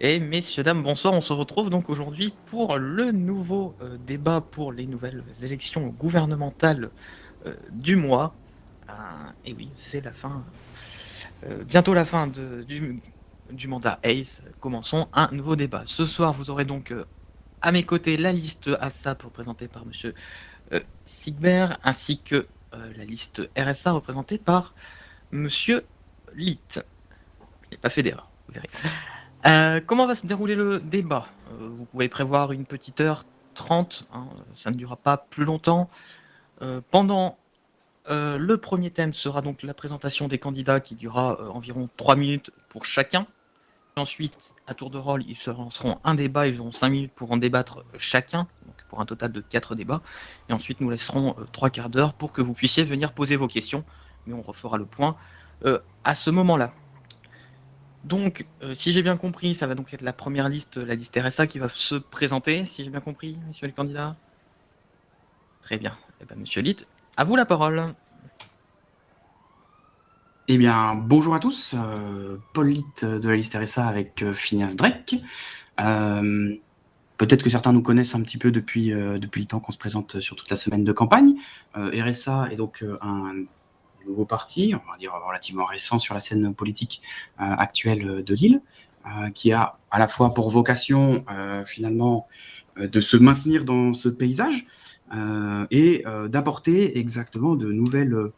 Et messieurs, dames, bonsoir. On se retrouve donc aujourd'hui pour le nouveau débat pour les nouvelles élections gouvernementales du mois. Et oui, c'est la fin, bientôt la fin du mandat ACE. Commençons un nouveau débat. Ce soir, vous aurez donc à mes côtés la liste ASAP représentée par monsieur Sigbert, ainsi que la liste RSA représentée par monsieur Litt. Il n'est pas fait d'erreur, vous verrez. Comment va se dérouler le débat? Vous pouvez prévoir une petite heure 30, hein, ça ne durera pas plus longtemps. Pendant le premier thème sera donc la présentation des candidats qui durera environ 3 minutes pour chacun. Ensuite, à tour de rôle, ils se lanceront un débat, ils auront 5 minutes pour en débattre chacun, donc pour un total de 4 débats. Et ensuite, nous laisserons 3 quarts d'heure pour que vous puissiez venir poser vos questions, mais on refera le point à ce moment-là. Donc, si j'ai bien compris, ça va donc être la première liste, la liste RSA, qui va se présenter, si j'ai bien compris, monsieur le candidat. Très bien. Eh bien, monsieur Litt, à vous la parole. Eh bien, bonjour à tous, Paul Litt de la liste RSA avec Phineas Drake. Peut-être que certains nous connaissent un petit peu depuis le temps qu'on se présente sur toute la semaine de campagne. RSA est donc un nouveau parti, on va dire relativement récent sur la scène politique actuelle de Lille, qui a à la fois pour vocation finalement de se maintenir dans ce paysage et d'apporter exactement de nouvelles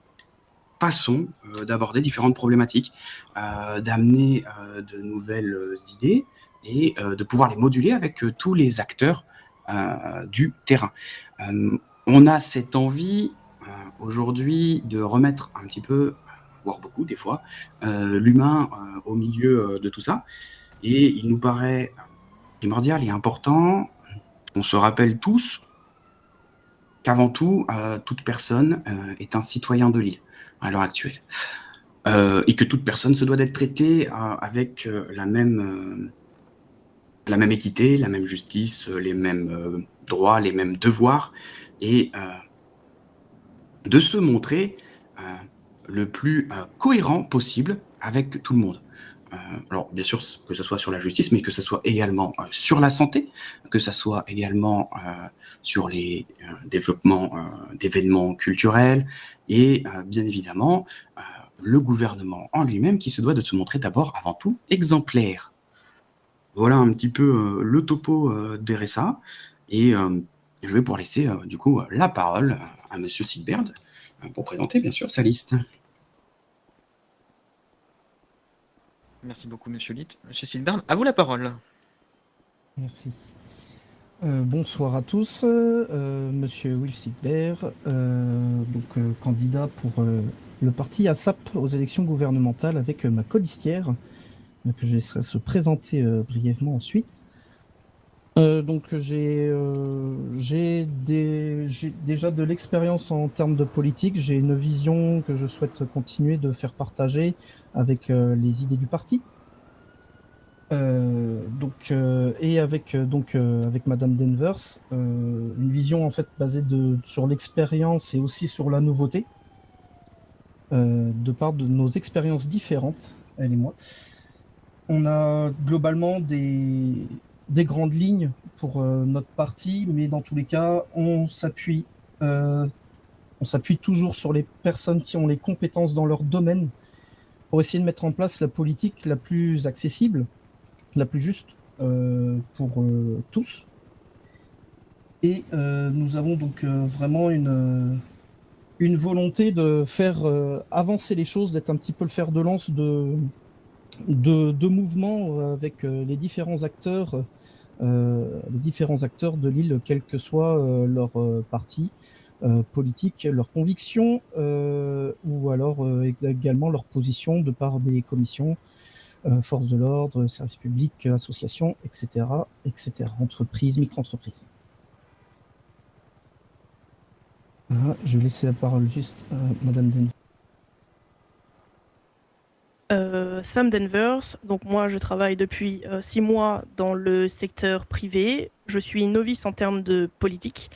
façon d'aborder différentes problématiques, d'amener de nouvelles idées et de pouvoir les moduler avec tous les acteurs du terrain. On a cette envie aujourd'hui de remettre un petit peu, voire beaucoup des fois, l'humain au milieu de tout ça. Et il nous paraît primordial et important qu'on se rappelle tous qu'avant tout, toute personne est un citoyen de l'île à l'heure actuelle. Et que toute personne se doit d'être traitée avec la même équité, la même justice, les mêmes droits, les mêmes devoirs, et de se montrer le plus cohérent possible avec tout le monde. Alors, bien sûr, que ce soit sur la justice, mais que ce soit également sur la santé, que ce soit également sur les développements d'événements culturels, et bien évidemment, le gouvernement en lui-même qui se doit de se montrer d'abord, avant tout, exemplaire. Voilà un petit peu le topo d'RSA, et je vais pouvoir laisser du coup la parole à Monsieur Sigbert pour présenter bien sûr sa liste. Merci beaucoup, monsieur Litt. Monsieur Silbern, à vous la parole. Merci. Bonsoir à tous, monsieur Will Sigbert, candidat pour le parti ASAP aux élections gouvernementales avec ma colistière, que je laisserai se présenter brièvement ensuite. J'ai déjà de l'expérience en termes de politique, j'ai une vision que je souhaite continuer de faire partager avec les idées du parti. Avec Madame Denvers, une vision en fait basée sur l'expérience et aussi sur la nouveauté, de part de nos expériences différentes, elle et moi. On a globalement des grandes lignes pour notre parti, mais dans tous les cas, on s'appuie toujours sur les personnes qui ont les compétences dans leur domaine pour essayer de mettre en place la politique la plus accessible, la plus juste pour tous. Et nous avons donc vraiment une volonté de faire avancer les choses, d'être un petit peu le fer de lance de mouvements avec les différents acteurs de l'île, quel que soit leur parti politique, leurs convictions ou alors également leur position de part des commissions, forces de l'ordre, services publics, associations, etc., entreprises, micro-entreprises. Voilà, je vais laisser la parole juste à Madame Denvers. Sam Denvers, donc moi je travaille depuis 6 mois dans le secteur privé. Je suis novice en termes de politique,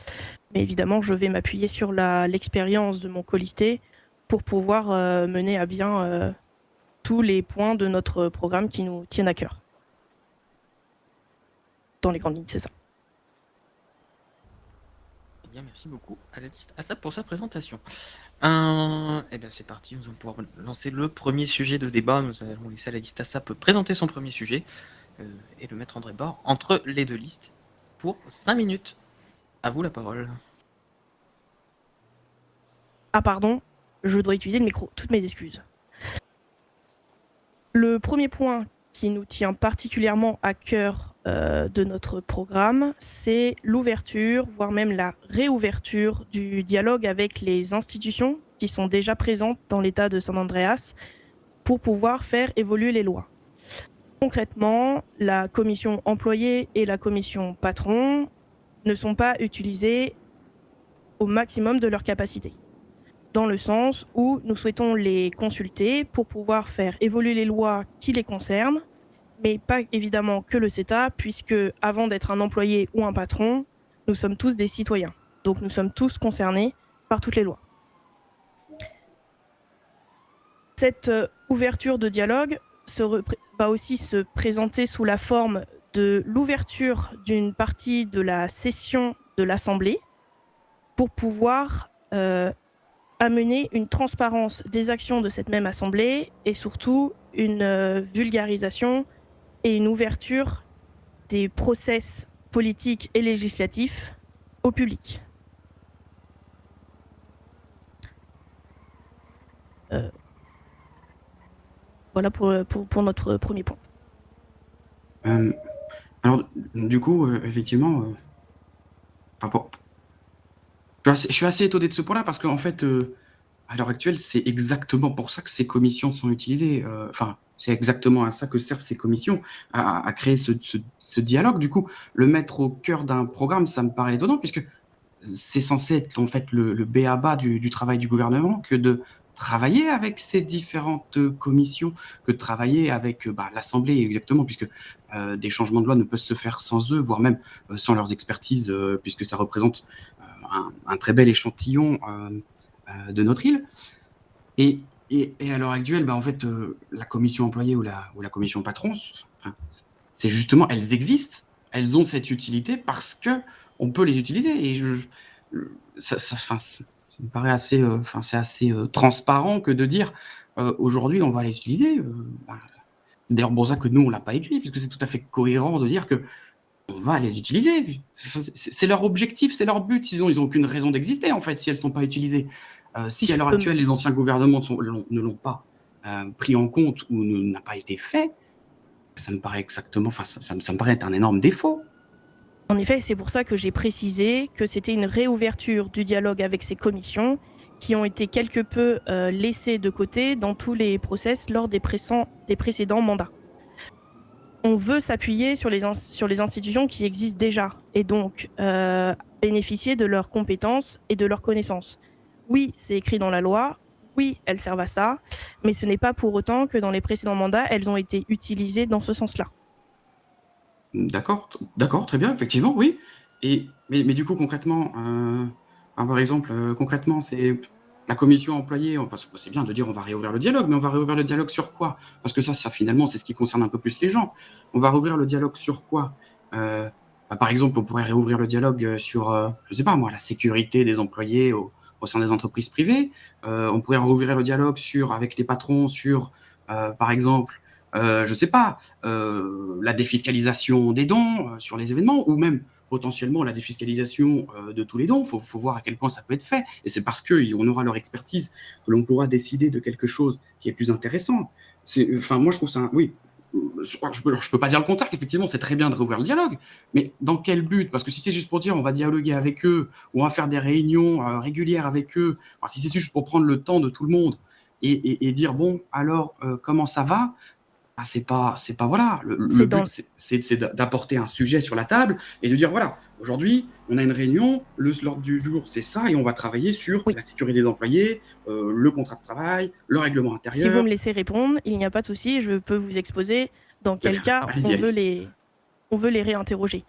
mais évidemment je vais m'appuyer sur l'expérience de mon colisté pour pouvoir mener à bien tous les points de notre programme qui nous tiennent à cœur. dans les grandes lignes, c'est ça. Eh bien, merci beaucoup à la liste ASAP pour sa présentation. Eh bien, c'est parti, nous allons pouvoir lancer le premier sujet de débat. Nous allons laisser à la liste ASAP présenter son premier sujet et le mettre en débat entre les deux listes pour 5 minutes. À vous la parole. Ah pardon, je dois utiliser le micro, toutes mes excuses. Le premier point qui nous tient particulièrement à cœur de notre programme, c'est l'ouverture, voire même la réouverture du dialogue avec les institutions qui sont déjà présentes dans l'État de San Andreas pour pouvoir faire évoluer les lois. Concrètement, la commission employée et la commission patron ne sont pas utilisées au maximum de leur capacité, dans le sens où nous souhaitons les consulter pour pouvoir faire évoluer les lois qui les concernent, mais pas évidemment que le CETA, puisque avant d'être un employé ou un patron, nous sommes tous des citoyens. Donc nous sommes tous concernés par toutes les lois. Cette ouverture de dialogue va aussi se présenter sous la forme de l'ouverture d'une partie de la session de l'Assemblée pour pouvoir amener une transparence des actions de cette même Assemblée et surtout une vulgarisation et une ouverture des process politiques et législatifs au public. Voilà pour notre premier point. Alors, du coup, effectivement, je suis assez étonné de ce point-là parce qu'en fait, à l'heure actuelle, c'est exactement pour ça que ces commissions sont utilisées. Enfin, c'est exactement à ça que servent ces commissions, à créer ce dialogue. Du coup, le mettre au cœur d'un programme, ça me paraît étonnant puisque c'est censé être en fait le b.a.-ba du travail du gouvernement que de travailler avec ces différentes commissions, que de travailler avec l'Assemblée exactement, puisque des changements de loi ne peuvent se faire sans eux, voire même sans leurs expertises, puisque ça représente un très bel échantillon de notre île. Et à l'heure actuelle, en fait, la commission employée ou la commission patron, c'est justement, elles existent, elles ont cette utilité parce que on peut les utiliser. Et ça me paraît assez, c'est assez transparent que de dire aujourd'hui on va les utiliser. C'est d'ailleurs pour ça que nous on l'a pas écrit, puisque c'est tout à fait cohérent de dire que on va les utiliser. C'est leur objectif, c'est leur but. Ils ont aucune raison d'exister en fait si elles sont pas utilisées. Si à l'heure actuelle les anciens gouvernements ne l'ont pas pris en compte ou n'a pas été fait, ça me paraît exactement, ça me paraît être un énorme défaut. En effet, c'est pour ça que j'ai précisé que c'était une réouverture du dialogue avec ces commissions qui ont été quelque peu laissées de côté dans tous les process lors des précédents mandats. On veut s'appuyer sur les institutions qui existent déjà et donc bénéficier de leurs compétences et de leurs connaissances. Oui, c'est écrit dans la loi, oui, elles servent à ça, mais ce n'est pas pour autant que dans les précédents mandats, elles ont été utilisées dans ce sens-là. D'accord, très bien, effectivement, oui. Mais du coup, concrètement, par exemple, concrètement, c'est la commission employée, c'est bien de dire on va réouvrir le dialogue, mais on va réouvrir le dialogue sur quoi? Parce que ça, finalement, c'est ce qui concerne un peu plus les gens. On va réouvrir le dialogue sur quoi? Par exemple, on pourrait réouvrir le dialogue sur, je sais pas moi, la sécurité des employés au sein des entreprises privées. On pourrait rouvrir le dialogue avec les patrons sur, par exemple, je sais pas, la défiscalisation des dons sur les événements, ou même potentiellement la défiscalisation de tous les dons. Faut voir à quel point ça peut être fait. Et c'est parce qu'on aura leur expertise que l'on pourra décider de quelque chose qui est plus intéressant. Moi, je trouve ça... Oui, je peux pas dire le contraire, qu'effectivement, c'est très bien de réouvrir le dialogue. Mais dans quel but? Parce que si c'est juste pour dire on va dialoguer avec eux, ou on va faire des réunions régulières avec eux, alors, si c'est juste pour prendre le temps de tout le monde et dire, bon, alors, comment ça va? C'est pas voilà. Le but, c'est d'apporter un sujet sur la table et de dire voilà, aujourd'hui, on a une réunion, l'ordre du jour, c'est ça, et on va travailler sur la sécurité des employés, le contrat de travail, le règlement intérieur. Si vous me laissez répondre, il n'y a pas de souci, je peux vous exposer dans quel cas on veut les réinterroger.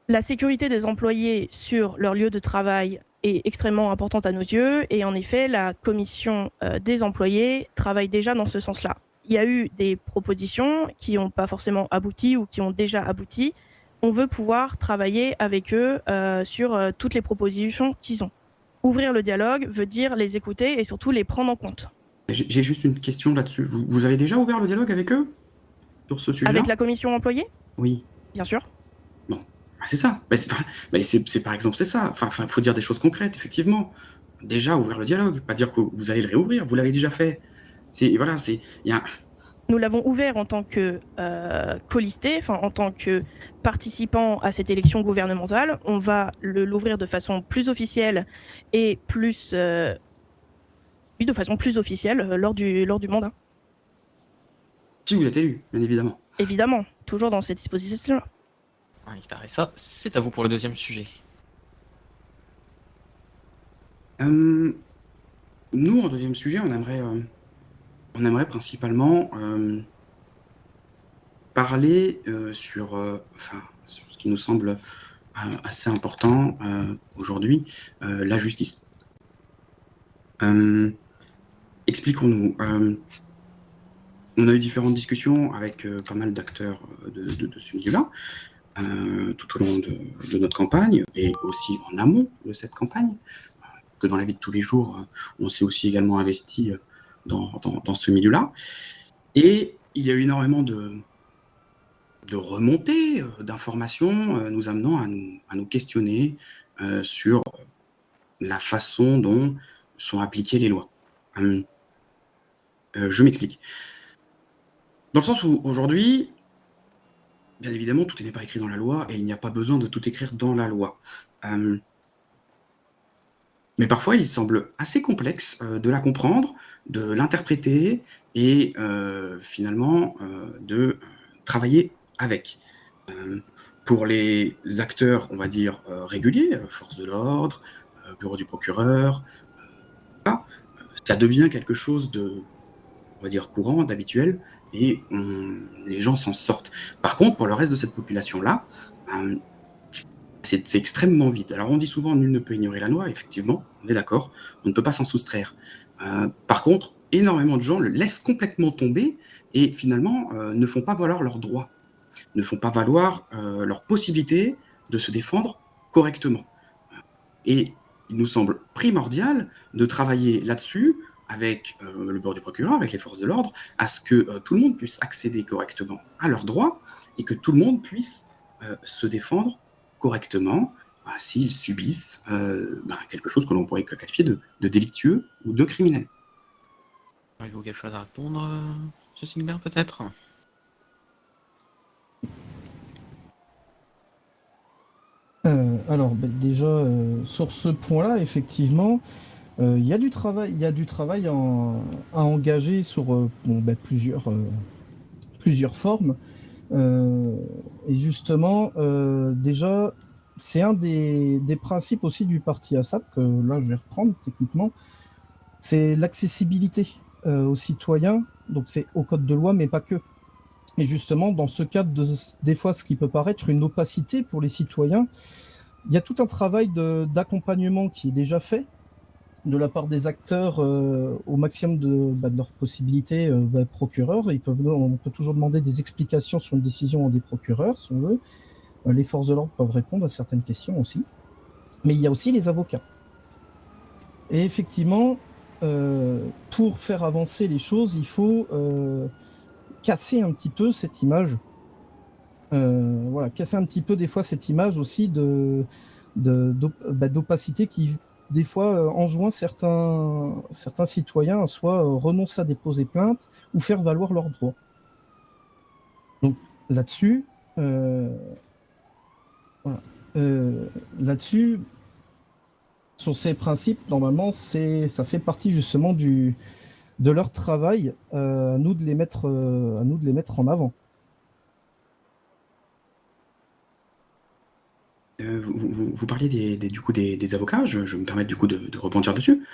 La sécurité des employés sur leur lieu de travail est extrêmement importante à nos yeux, et en effet, la commission des employés travaille déjà dans ce sens-là. Il y a eu des propositions qui n'ont pas forcément abouti ou qui ont déjà abouti, on veut pouvoir travailler avec eux sur toutes les propositions qu'ils ont. Ouvrir le dialogue veut dire les écouter et surtout les prendre en compte. J'ai juste une question là-dessus. Vous avez déjà ouvert le dialogue avec eux sur ce sujet-là? Avec la commission employée, Oui. bien sûr. Bon, c'est ça. C'est par exemple, c'est ça. Enfin, faut dire des choses concrètes, effectivement. Déjà, ouvrir le dialogue, pas dire que vous allez le réouvrir. Vous l'avez déjà fait. Voilà, il y a... Nous l'avons ouvert en tant que colisté, enfin en tant que participant à cette élection gouvernementale. On va l'ouvrir de façon plus officielle et plus, oui, de façon plus officielle lors du mandat. Si vous êtes élu, bien évidemment. Évidemment, toujours dans cette disposition-là. Arissa, c'est à vous pour le deuxième sujet. Nous, en deuxième sujet, on aimerait principalement parler sur ce qui nous semble assez important aujourd'hui, la justice. Expliquons-nous. On a eu différentes discussions avec pas mal d'acteurs de ce milieu-là, tout au long de notre campagne, et aussi en amont de cette campagne, que dans la vie de tous les jours, on s'est aussi également investi dans ce milieu-là. Et il y a eu énormément de remontées d'informations nous amenant à nous questionner sur la façon dont sont appliquées les lois. Je m'explique. Dans le sens où, aujourd'hui, bien évidemment, tout n'est pas écrit dans la loi, et il n'y a pas besoin de tout écrire dans la loi. Mais parfois, il semble assez complexe de la comprendre, de l'interpréter, et finalement, de travailler avec. Pour les acteurs, on va dire, réguliers, force de l'ordre, bureau du procureur, ça devient quelque chose de, on va dire, courant, d'habituel, et les gens s'en sortent. Par contre, pour le reste de cette population-là, c'est extrêmement vite. Alors on dit souvent nul ne peut ignorer la loi, effectivement, on est d'accord, on ne peut pas s'en soustraire. Par contre, énormément de gens le laissent complètement tomber et finalement ne font pas valoir leurs droits, ne font pas valoir leur possibilité de se défendre correctement. Et il nous semble primordial de travailler là-dessus avec le bureau du procureur, avec les forces de l'ordre, à ce que tout le monde puisse accéder correctement à leurs droits et que tout le monde puisse se défendre correctement s'ils subissent quelque chose que l'on pourrait qualifier de délictueux ou de criminel. Avez-vous quelque chose à répondre, M. Singbert, peut-être? Alors, déjà, sur ce point-là, effectivement, il y a du travail à engager sur plusieurs formes. Et justement, déjà, c'est un des principes aussi du parti ASAP, que là je vais reprendre techniquement, c'est l'accessibilité aux citoyens, donc c'est au code de loi, mais pas que. Et justement, dans ce cadre, des fois, ce qui peut paraître une opacité pour les citoyens, il y a tout un travail d'accompagnement qui est déjà fait de la part des acteurs au maximum de leurs possibilités. Procureurs, on peut toujours demander des explications sur une décision des procureurs, si on veut. Les forces de l'ordre peuvent répondre à certaines questions aussi. Mais il y a aussi les avocats. Et effectivement, pour faire avancer les choses, il faut casser un petit peu cette image. Casser un petit peu des fois cette image aussi d'opacité qui des fois enjoint certains citoyens à soit renoncer à déposer plainte ou faire valoir leurs droits. Donc là-dessus, sur ces principes, normalement, ça fait partie justement de leur travail, à nous de les mettre en avant. Vous parliez du coup des avocats, je me permets du coup de rebondir dessus.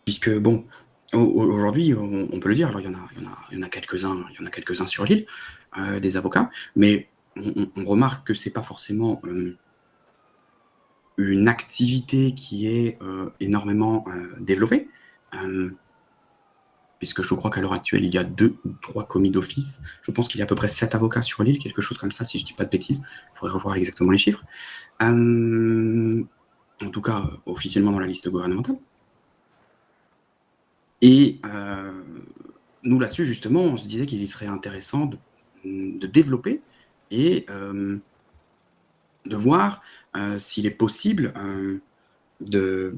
Puisque bon, aujourd'hui, on peut le dire, alors il y en a quelques-uns sur l'île, des avocats, mais on remarque que c'est pas forcément une activité qui est énormément développée. puisque je crois qu'à l'heure actuelle, il y a 2 ou 3 commis d'office. Je pense qu'il y a à peu près 7 avocats sur l'île, quelque chose comme ça, si je ne dis pas de bêtises. Il faudrait revoir exactement les chiffres. En tout cas, officiellement dans la liste gouvernementale. Et nous, là-dessus, justement, on se disait qu'il serait intéressant de développer et de voir s'il est possible de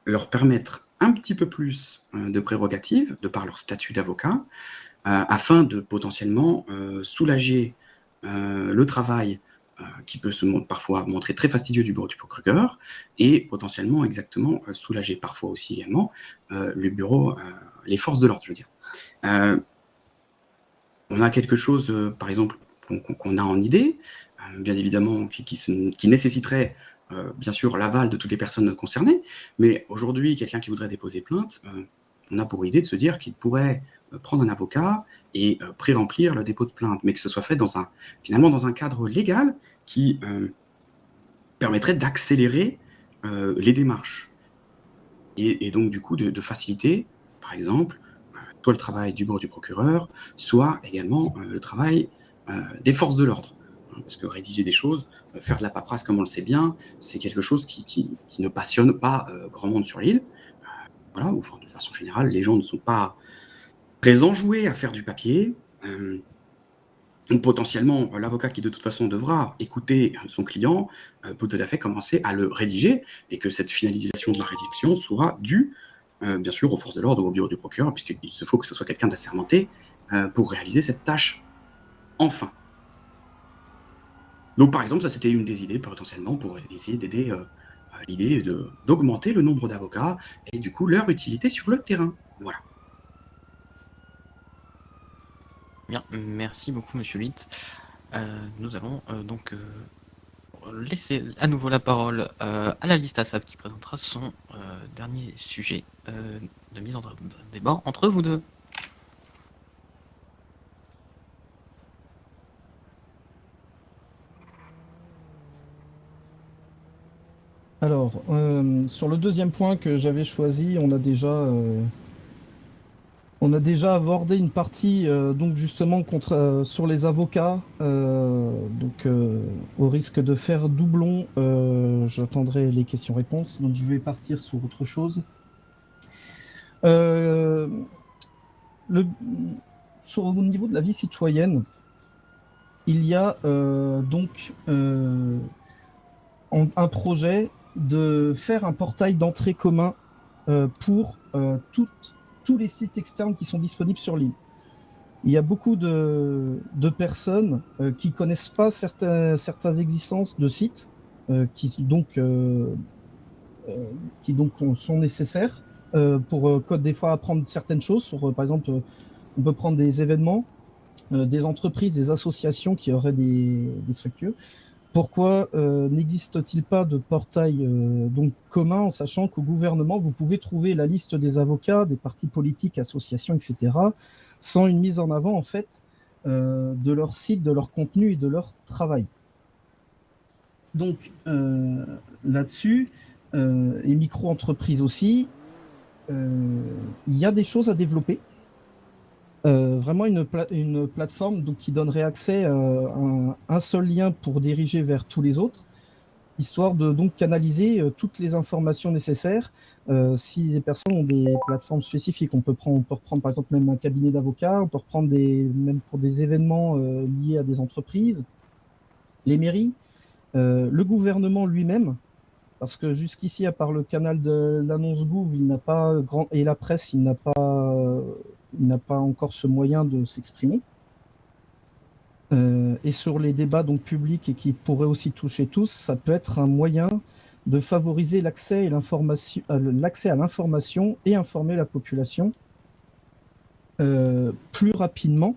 leur permettre un petit peu plus de prérogatives, de par leur statut d'avocat, afin de potentiellement soulager le travail qui peut parfois montrer très fastidieux du bureau du procureur, et potentiellement exactement soulager parfois aussi également le bureau, les forces de l'ordre, je veux dire. On a quelque chose, par exemple, qu'on a en idée, bien évidemment, qui nécessiterait bien sûr l'aval de toutes les personnes concernées, mais aujourd'hui, quelqu'un qui voudrait déposer plainte, on a pour idée de se dire qu'il pourrait prendre un avocat et pré-remplir le dépôt de plainte, mais que ce soit fait finalement dans un cadre légal qui permettrait d'accélérer les démarches. Et donc, du coup, de faciliter, par exemple, soit le travail du bureau du procureur, soit également le travail des forces de l'ordre. Parce que rédiger des choses, faire de la paperasse comme on le sait bien, c'est quelque chose qui ne passionne pas grand monde sur l'île. Voilà, ou de façon générale, les gens ne sont pas très enjoués à faire du papier. Donc potentiellement, l'avocat qui de toute façon devra écouter son client peut tout à fait commencer à le rédiger, et que cette finalisation de la rédaction soit due, bien sûr, aux forces de l'ordre ou au bureau du procureur, puisqu'il se faut que ce soit quelqu'un d'assermenté pour réaliser cette tâche. Enfin. Donc par exemple, ça c'était une des idées potentiellement pour essayer d'aider l'idée d'augmenter le nombre d'avocats et du coup leur utilité sur le terrain. Voilà. Bien, merci beaucoup, monsieur Litt. Nous allons donc laisser à nouveau la parole à la liste ASAP qui présentera son dernier sujet de mise en débat entre vous deux. Alors, sur le deuxième point que j'avais choisi, on a déjà abordé une partie donc justement sur les avocats. Donc, au risque de faire doublon, j'attendrai les questions-réponses. Donc, je vais partir sur autre chose. Au niveau de la vie citoyenne, il y a donc un projet de faire un portail d'entrée commun pour tous les sites externes qui sont disponibles sur l'île. Il y a beaucoup de personnes qui ne connaissent pas certaines existences de sites qui sont nécessaires pour des fois apprendre certaines choses. Par exemple, on peut prendre des événements, des entreprises, des associations qui auraient des structures. Pourquoi n'existe-t-il pas de portail donc commun, en sachant qu'au gouvernement, vous pouvez trouver la liste des avocats, des partis politiques, associations, etc., sans une mise en avant, en fait, de leur site, de leur contenu et de leur travail. Donc, là-dessus, les micro-entreprises aussi, il y a des choses à développer. Vraiment une plateforme donc, qui donnerait accès à un seul lien pour diriger vers tous les autres, histoire de donc canaliser toutes les informations nécessaires. Si les personnes ont des plateformes spécifiques, on peut reprendre par exemple même un cabinet d'avocats, on peut reprendre même pour des événements liés à des entreprises, les mairies, le gouvernement lui-même, parce que jusqu'ici, à part le canal de l'annonce Gouv, et la presse, il n'a pas encore ce moyen de s'exprimer. Et sur les débats donc publics et qui pourraient aussi toucher tous, ça peut être un moyen de favoriser l'accès à l'information et informer la population plus rapidement,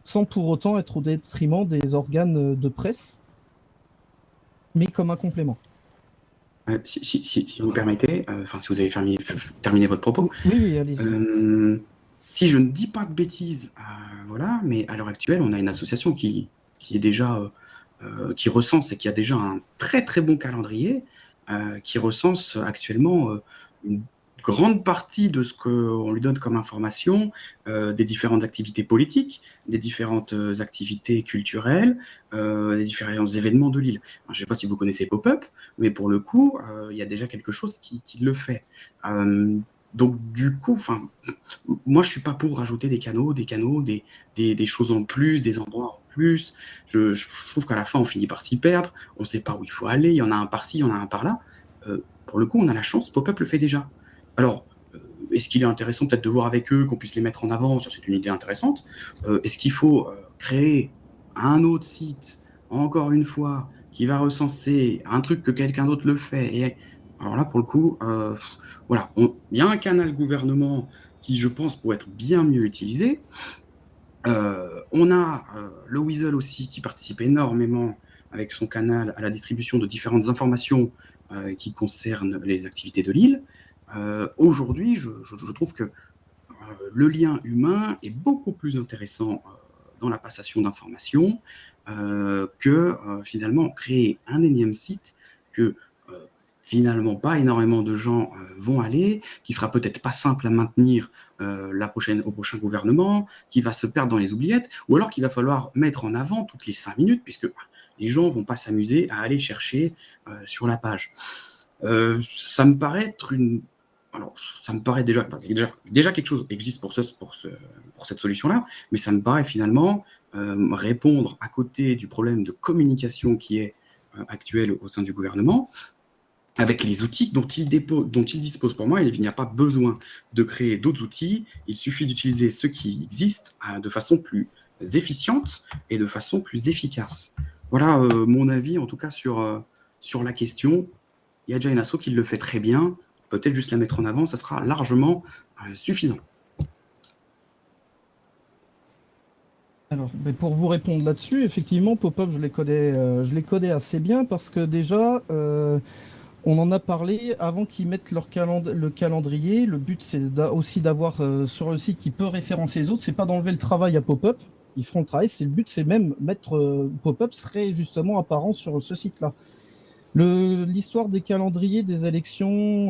sans pour autant être au détriment des organes de presse, mais comme un complément. Si vous permettez, si vous avez terminé votre propos. Oui, allez-y. Si je ne dis pas de bêtises, voilà, mais à l'heure actuelle, on a une association qui est déjà, qui recense et qui a déjà un très très bon calendrier, qui recense actuellement une grande partie de ce qu'on lui donne comme information, des différentes activités politiques, des différentes activités culturelles, des différents événements de l'île. Je ne sais pas si vous connaissez Pop-Up, mais pour le coup, il y a déjà quelque chose qui le fait. Donc du coup, moi je suis pas pour rajouter des canaux, des choses en plus, des endroits en plus. Je trouve qu'à la fin on finit par s'y perdre, on ne sait pas où il faut aller, il y en a un par-ci, il y en a un par-là. Pour le coup, on a la chance, Pop-Up le fait déjà. Alors, est-ce qu'il est intéressant peut-être de voir avec eux, qu'on puisse les mettre en avant? Ça, c'est une idée intéressante. Est-ce qu'il faut créer un autre site, encore une fois, qui va recenser un truc que quelqu'un d'autre le fait? Et alors là, pour le coup, voilà, il y a un canal gouvernement qui, je pense, pourrait être bien mieux utilisé. On a le Weasel aussi qui participe énormément avec son canal à la distribution de différentes informations qui concernent les activités de l'île. Aujourd'hui, je trouve que le lien humain est beaucoup plus intéressant dans la passation d'informations que finalement créer un énième site que finalement pas énormément de gens vont aller, qui sera peut-être pas simple à maintenir au prochain gouvernement, qui va se perdre dans les oubliettes, ou alors qu'il va falloir mettre en avant toutes les 5 minutes, puisque les gens vont pas s'amuser à aller chercher sur la page. Ça me paraît être alors, ça me paraît déjà quelque chose existe pour cette solution-là, mais ça me paraît finalement répondre à côté du problème de communication qui est actuel au sein du gouvernement, avec les outils dont il dispose. Pour moi, il n'y a pas besoin de créer d'autres outils, il suffit d'utiliser ceux qui existent de façon plus efficiente et de façon plus efficace. Voilà mon avis, en tout cas, sur la question. Il y a déjà une asso qui le fait très bien, peut-être juste la mettre en avant, ça sera largement suffisant. Alors, mais pour vous répondre là-dessus, effectivement, Pop-Up, je les connais assez bien parce que déjà, on en a parlé avant qu'ils mettent le calendrier. Le but, c'est aussi d'avoir sur le site qui peut référencer les autres. C'est pas d'enlever le travail à Pop-Up. Ils feront le travail. Le but, c'est même mettre Pop-Up serait justement apparent sur ce site-là. L'histoire des calendriers des élections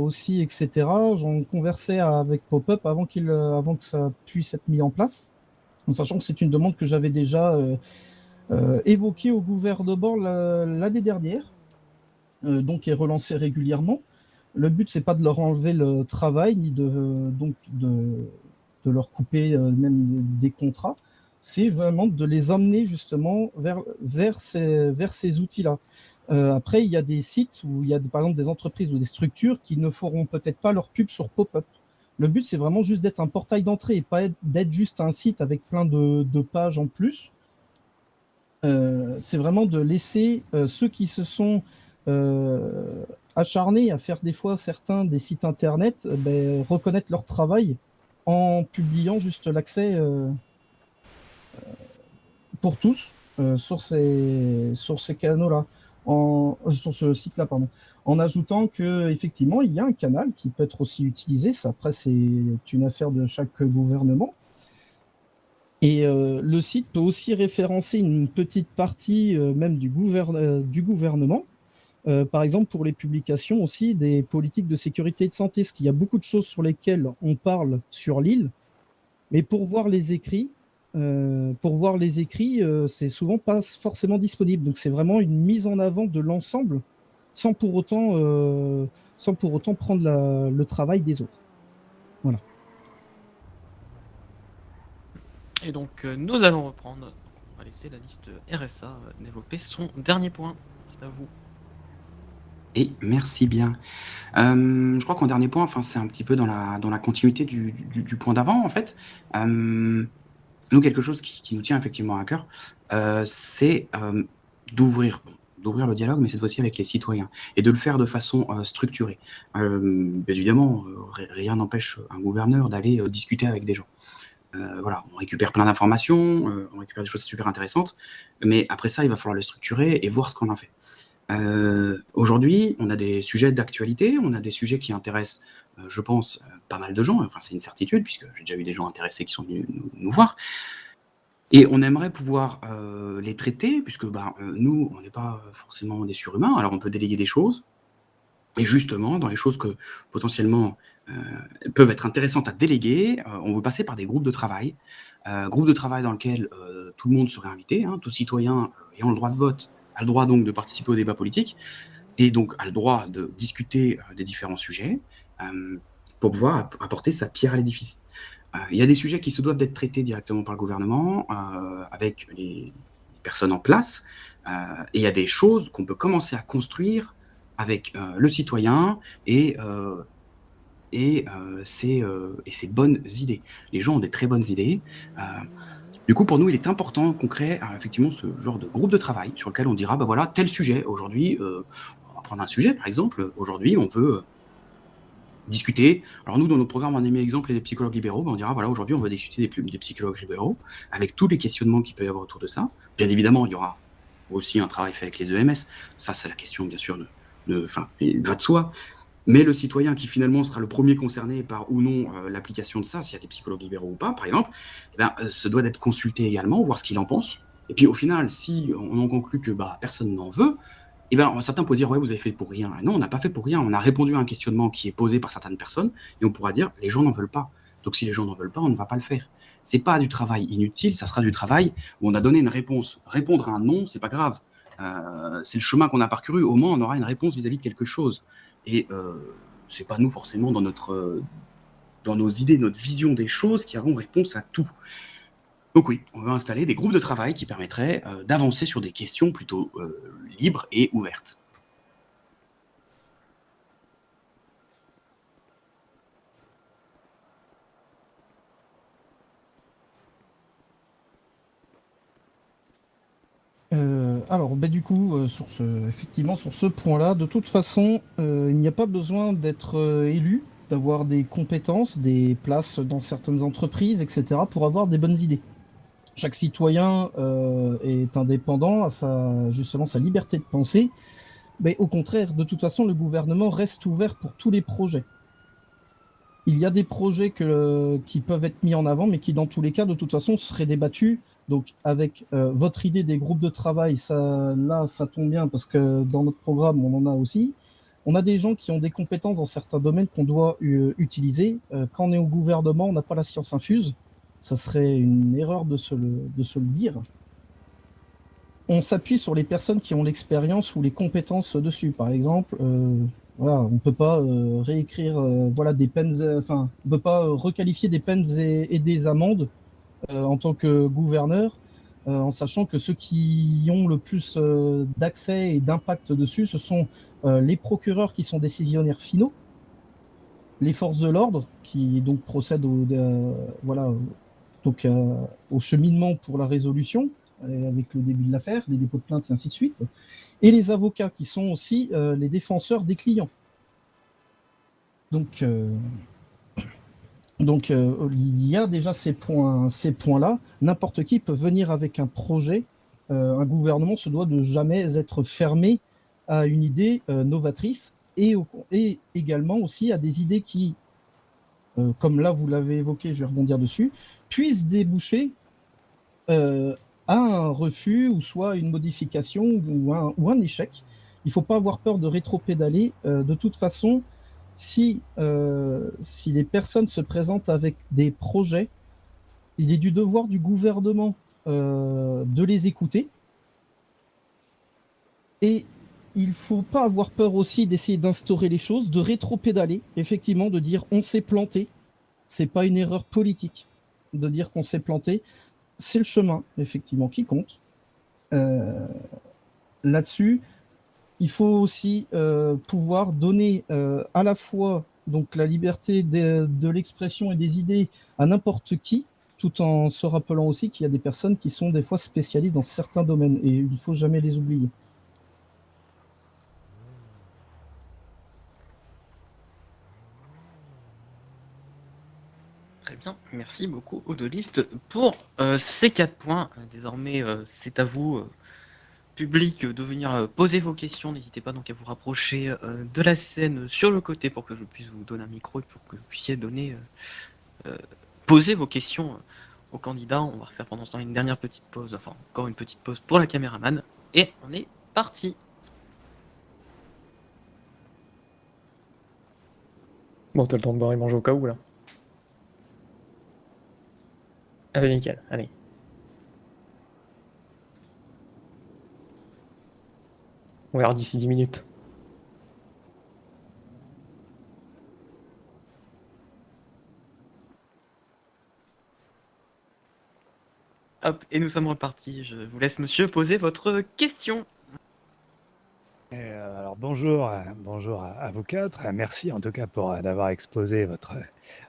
aussi, etc. J'en conversais avec Pop-Up avant que ça puisse être mis en place, en sachant que c'est une demande que j'avais déjà évoquée au gouvernement l'année dernière, donc est relancée régulièrement. Le but, c'est pas de leur enlever le travail, ni de leur couper même des contrats. C'est vraiment de les emmener justement vers ces outils-là. Après, il y a des sites où il y a par exemple des entreprises ou des structures qui ne feront peut-être pas leur pub sur Pop-Up. Le but, c'est vraiment juste d'être un portail d'entrée et pas d'être juste un site avec plein de pages en plus. C'est vraiment de laisser ceux qui se sont acharnés à faire des fois certains des sites internet reconnaître leur travail en publiant juste l'accès pour tous sur ces canaux-là. Sur ce site-là, pardon, en ajoutant qu'effectivement, il y a un canal qui peut être aussi utilisé. Ça, après, c'est une affaire de chaque gouvernement. Et le site peut aussi référencer une petite partie même du gouvernement. Par exemple, pour les publications aussi des politiques de sécurité et de santé, parce qu'il y a beaucoup de choses sur lesquelles on parle sur l'île, mais pour voir les écrits, c'est souvent pas forcément disponible. Donc c'est vraiment une mise en avant de l'ensemble sans pour autant prendre le travail des autres. Voilà. Et donc nous allons reprendre. Donc, on va laisser la liste RSA développer son dernier point. C'est à vous. Et merci bien. Je crois qu'en dernier point, c'est un petit peu dans la continuité du point d'avant, en fait. Nous, quelque chose qui nous tient effectivement à cœur, c'est d'ouvrir le dialogue, mais cette fois-ci avec les citoyens, et de le faire de façon structurée. Bien évidemment, rien n'empêche un gouverneur d'aller discuter avec des gens. Voilà, on récupère plein d'informations, on récupère des choses super intéressantes, mais après ça, il va falloir le structurer et voir ce qu'on en fait. Aujourd'hui, on a des sujets d'actualité, on a des sujets qui intéressent, je pense, pas mal de gens. Enfin, c'est une certitude, puisque j'ai déjà eu des gens intéressés qui sont venus nous voir. Et on aimerait pouvoir les traiter, puisque nous, on n'est pas forcément des surhumains, alors on peut déléguer des choses. Et justement, dans les choses que potentiellement peuvent être intéressantes à déléguer, on veut passer par des groupes de travail. Groupes de travail dans lesquels tout le monde serait invité, hein, tout citoyen ayant le droit de vote a le droit donc de participer au débat politique et donc a le droit de discuter des différents sujets pour pouvoir apporter sa pierre à l'édifice. Il y a des sujets qui se doivent d'être traités directement par le gouvernement avec les personnes en place et il y a des choses qu'on peut commencer à construire avec le citoyen et ses bonnes idées. Les gens ont des très bonnes idées. Du coup, pour nous, il est important qu'on crée effectivement ce genre de groupe de travail sur lequel on dira, bah voilà, tel sujet. Aujourd'hui, on va prendre un sujet, par exemple. Aujourd'hui, on veut discuter. Alors nous, dans nos programmes, on a mis l'exemple des psychologues libéraux. On dira, voilà, aujourd'hui, on va discuter des psychologues libéraux avec tous les questionnements qu'il peut y avoir autour de ça. Bien évidemment, il y aura aussi un travail fait avec les EMS. Ça, c'est la question, bien sûr, il va de soi. Mais le citoyen qui finalement sera le premier concerné par ou non l'application de ça, s'il y a des psychologues libéraux ou pas, par exemple, se doit d'être consulté également, voir ce qu'il en pense. Et puis au final, si on en conclut que personne n'en veut, certains pourraient dire ouais, vous avez fait pour rien. Et non, on n'a pas fait pour rien. On a répondu à un questionnement qui est posé par certaines personnes, et on pourra dire les gens n'en veulent pas. Donc si les gens n'en veulent pas, on ne va pas le faire. C'est pas du travail inutile, ça sera du travail où on a donné une réponse. Répondre à un non, c'est pas grave. C'est le chemin qu'on a parcouru. Au moins, on aura une réponse vis-à-vis de quelque chose. Et c'est pas nous forcément dans nos idées, notre vision des choses qui avons réponse à tout. Donc oui, on va installer des groupes de travail qui permettraient d'avancer sur des questions plutôt libres et ouvertes. Alors, du coup, effectivement, sur ce point-là, de toute façon, il n'y a pas besoin d'être élu, d'avoir des compétences, des places dans certaines entreprises, etc., pour avoir des bonnes idées. Chaque citoyen est indépendant, a justement sa liberté de penser, mais au contraire, de toute façon, le gouvernement reste ouvert pour tous les projets. Il y a des projets qui peuvent être mis en avant, mais qui, dans tous les cas, de toute façon, seraient débattus. Donc, avec votre idée des groupes de travail, ça tombe bien, parce que dans notre programme, on en a aussi. On a des gens qui ont des compétences dans certains domaines qu'on doit utiliser. Quand on est au gouvernement, on n'a pas la science infuse. Ça serait une erreur de se le dire. On s'appuie sur les personnes qui ont l'expérience ou les compétences dessus. Par exemple, on ne peut pas réécrire des peines, on ne peut pas requalifier des peines et des amendes en tant que gouverneur, en sachant que ceux qui ont le plus d'accès et d'impact dessus, ce sont les procureurs qui sont décisionnaires finaux, les forces de l'ordre qui donc procèdent au cheminement pour la résolution, avec le début de l'affaire, les dépôts de plainte et ainsi de suite, et les avocats qui sont aussi les défenseurs des clients. Donc, il y a déjà ces points-là. N'importe qui peut venir avec un projet. Un gouvernement se doit de jamais être fermé à une idée novatrice et également aussi à des idées qui, comme là vous l'avez évoqué, je vais rebondir dessus, puissent déboucher à un refus ou soit une modification ou un échec. Il ne faut pas avoir peur de rétro-pédaler. De toute façon, si les personnes se présentent avec des projets, il est du devoir du gouvernement de les écouter. Et il ne faut pas avoir peur aussi d'essayer d'instaurer les choses, de rétro-pédaler, effectivement, de dire on s'est planté. C'est pas une erreur politique de dire qu'on s'est planté. C'est le chemin, effectivement, qui compte. Là-dessus, il faut aussi pouvoir donner à la fois donc, la liberté de l'expression et des idées à n'importe qui, tout en se rappelant aussi qu'il y a des personnes qui sont des fois spécialistes dans certains domaines, et il ne faut jamais les oublier. Très bien, merci beaucoup Odoliste pour ces 4 points. Désormais, c'est à vous, public, de venir poser vos questions. N'hésitez pas donc à vous rapprocher de la scène sur le côté pour que je puisse vous donner un micro et pour que vous puissiez poser vos questions aux candidats. On va refaire pendant ce temps une dernière petite pause, enfin encore une petite pause pour la caméraman. Et on est parti. Bon, t'as le temps de boire et manger au cas où, là. Ah bah nickel, allez. On verra d'ici 10 minutes. Hop, et nous sommes repartis. Je vous laisse, monsieur, poser votre question. Alors bonjour à vous quatre. Merci en tout cas pour d'avoir exposé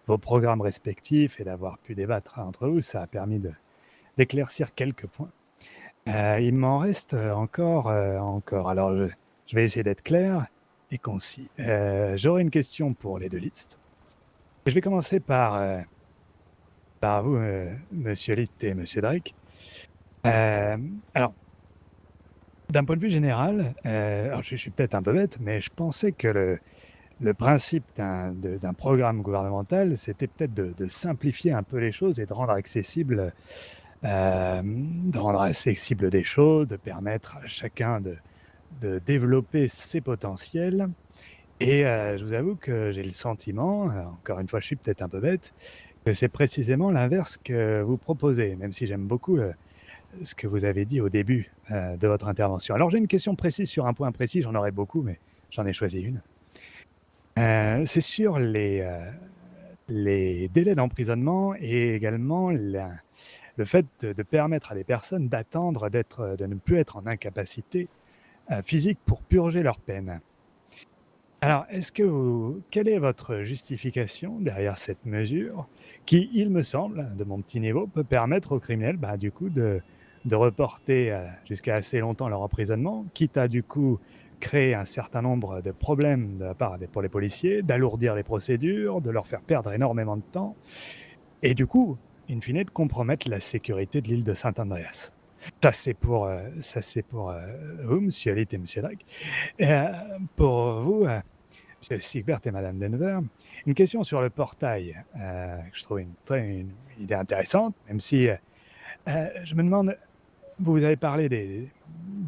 vos programmes respectifs et d'avoir pu débattre entre vous. Ça a permis d'éclaircir quelques points. Il m'en reste encore. Alors je vais essayer d'être clair et concis. J'aurai une question pour les deux listes. Et je vais commencer par vous, Monsieur Litt et Monsieur Drake. Alors, d'un point de vue général, alors je suis peut-être un peu bête, mais je pensais que le principe d'un programme gouvernemental, c'était peut-être de simplifier un peu les choses et de rendre accessible des choses, de permettre à chacun de développer ses potentiels. Et je vous avoue que j'ai le sentiment, encore une fois, je suis peut-être un peu bête, que c'est précisément l'inverse que vous proposez, même si j'aime beaucoup ce que vous avez dit au début de votre intervention. Alors j'ai une question précise sur un point précis, j'en aurais beaucoup, mais j'en ai choisi une. C'est sur les délais d'emprisonnement et également le fait de permettre à des personnes d'attendre de ne plus être en incapacité physique pour purger leur peine. Alors, quelle est votre justification derrière cette mesure qui, il me semble, de mon petit niveau, peut permettre aux criminels, du coup, de reporter jusqu'à assez longtemps leur emprisonnement, quitte à, du coup, créer un certain nombre de problèmes pour les policiers, d'alourdir les procédures, de leur faire perdre énormément de temps, et du coup, in fine, de compromettre la sécurité de l'île de Saint-Andreas. Ça, c'est pour vous, Monsieur Litt et Monsieur Drake. Et, pour vous, Monsieur Sigbert et Madame Denver, une question sur le portail, que je trouve une idée intéressante, même si je me demande, vous avez parlé des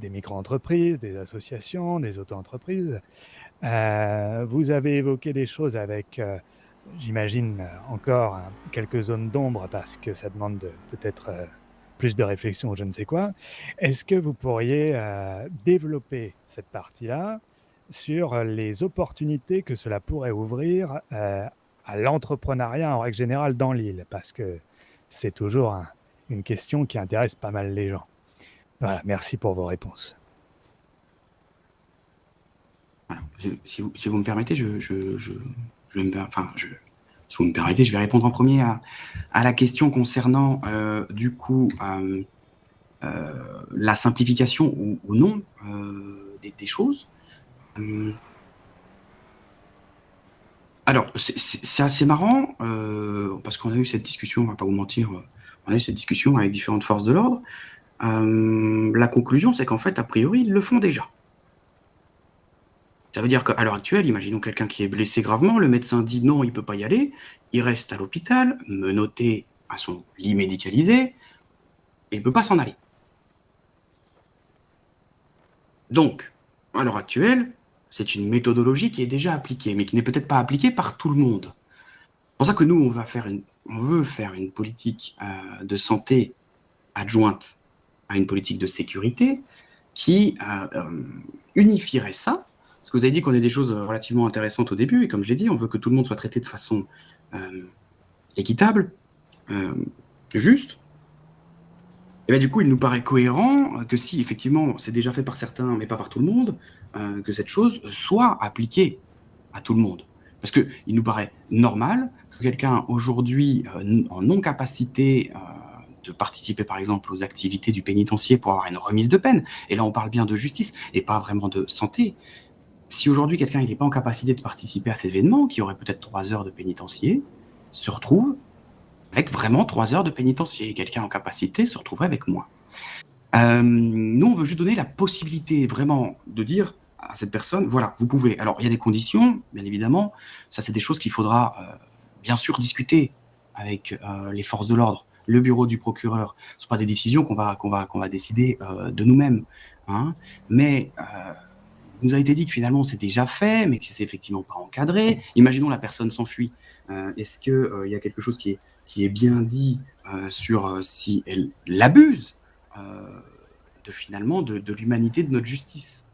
micro-entreprises, des associations, des auto-entreprises. Vous avez évoqué des choses avec, j'imagine, encore quelques zones d'ombre parce que ça demande peut-être plus de réflexion ou je ne sais quoi. Est-ce que vous pourriez développer cette partie-là sur les opportunités que cela pourrait ouvrir à l'entrepreneuriat en règle générale dans l'île? Parce que c'est toujours une question qui intéresse pas mal les gens. Voilà, merci pour vos réponses. Voilà. Si vous me permettez, si vous me permettez, je vais répondre en premier à la question concernant du coup la simplification ou non des choses. Alors, c'est assez marrant parce qu'on a eu cette discussion, on va pas vous mentir, on a eu cette discussion avec différentes forces de l'ordre. La conclusion, c'est qu'en fait, a priori, ils le font déjà. Ça veut dire qu'à l'heure actuelle, imaginons quelqu'un qui est blessé gravement, le médecin dit non, il ne peut pas y aller, il reste à l'hôpital, menotté à son lit médicalisé, et il ne peut pas s'en aller. Donc, à l'heure actuelle, c'est une méthodologie qui est déjà appliquée, mais qui n'est peut-être pas appliquée par tout le monde. C'est pour ça que nous, on veut faire une politique de santé adjointe à une politique de sécurité qui unifierait ça. Parce que vous avez dit qu'on ait des choses relativement intéressantes au début, et comme je l'ai dit, on veut que tout le monde soit traité de façon équitable, juste. Et bien du coup, il nous paraît cohérent que si effectivement c'est déjà fait par certains, mais pas par tout le monde, que cette chose soit appliquée à tout le monde. Parce qu'il nous paraît normal que quelqu'un aujourd'hui en non-capacité de participer par exemple aux activités du pénitencier pour avoir une remise de peine, et là on parle bien de justice et pas vraiment de santé. Si aujourd'hui quelqu'un n'est pas en capacité de participer à cet événement, qui aurait peut-être 3 heures de pénitencier, se retrouve avec vraiment 3 heures de pénitencier, et quelqu'un en capacité se retrouverait avec moins. Nous, on veut juste donner la possibilité vraiment de dire à cette personne, voilà, vous pouvez. Alors, il y a des conditions, bien évidemment, ça c'est des choses qu'il faudra bien sûr discuter avec les forces de l'ordre, le bureau du procureur. Ce ne sont pas des décisions qu'on va décider de nous-mêmes. Hein. Mais nous a été dit que finalement c'est déjà fait, mais que c'est effectivement pas encadré. Imaginons la personne s'enfuit. Est-ce qu'il y a quelque chose qui est bien dit sur si elle l'abuse de l'humanité de notre justice?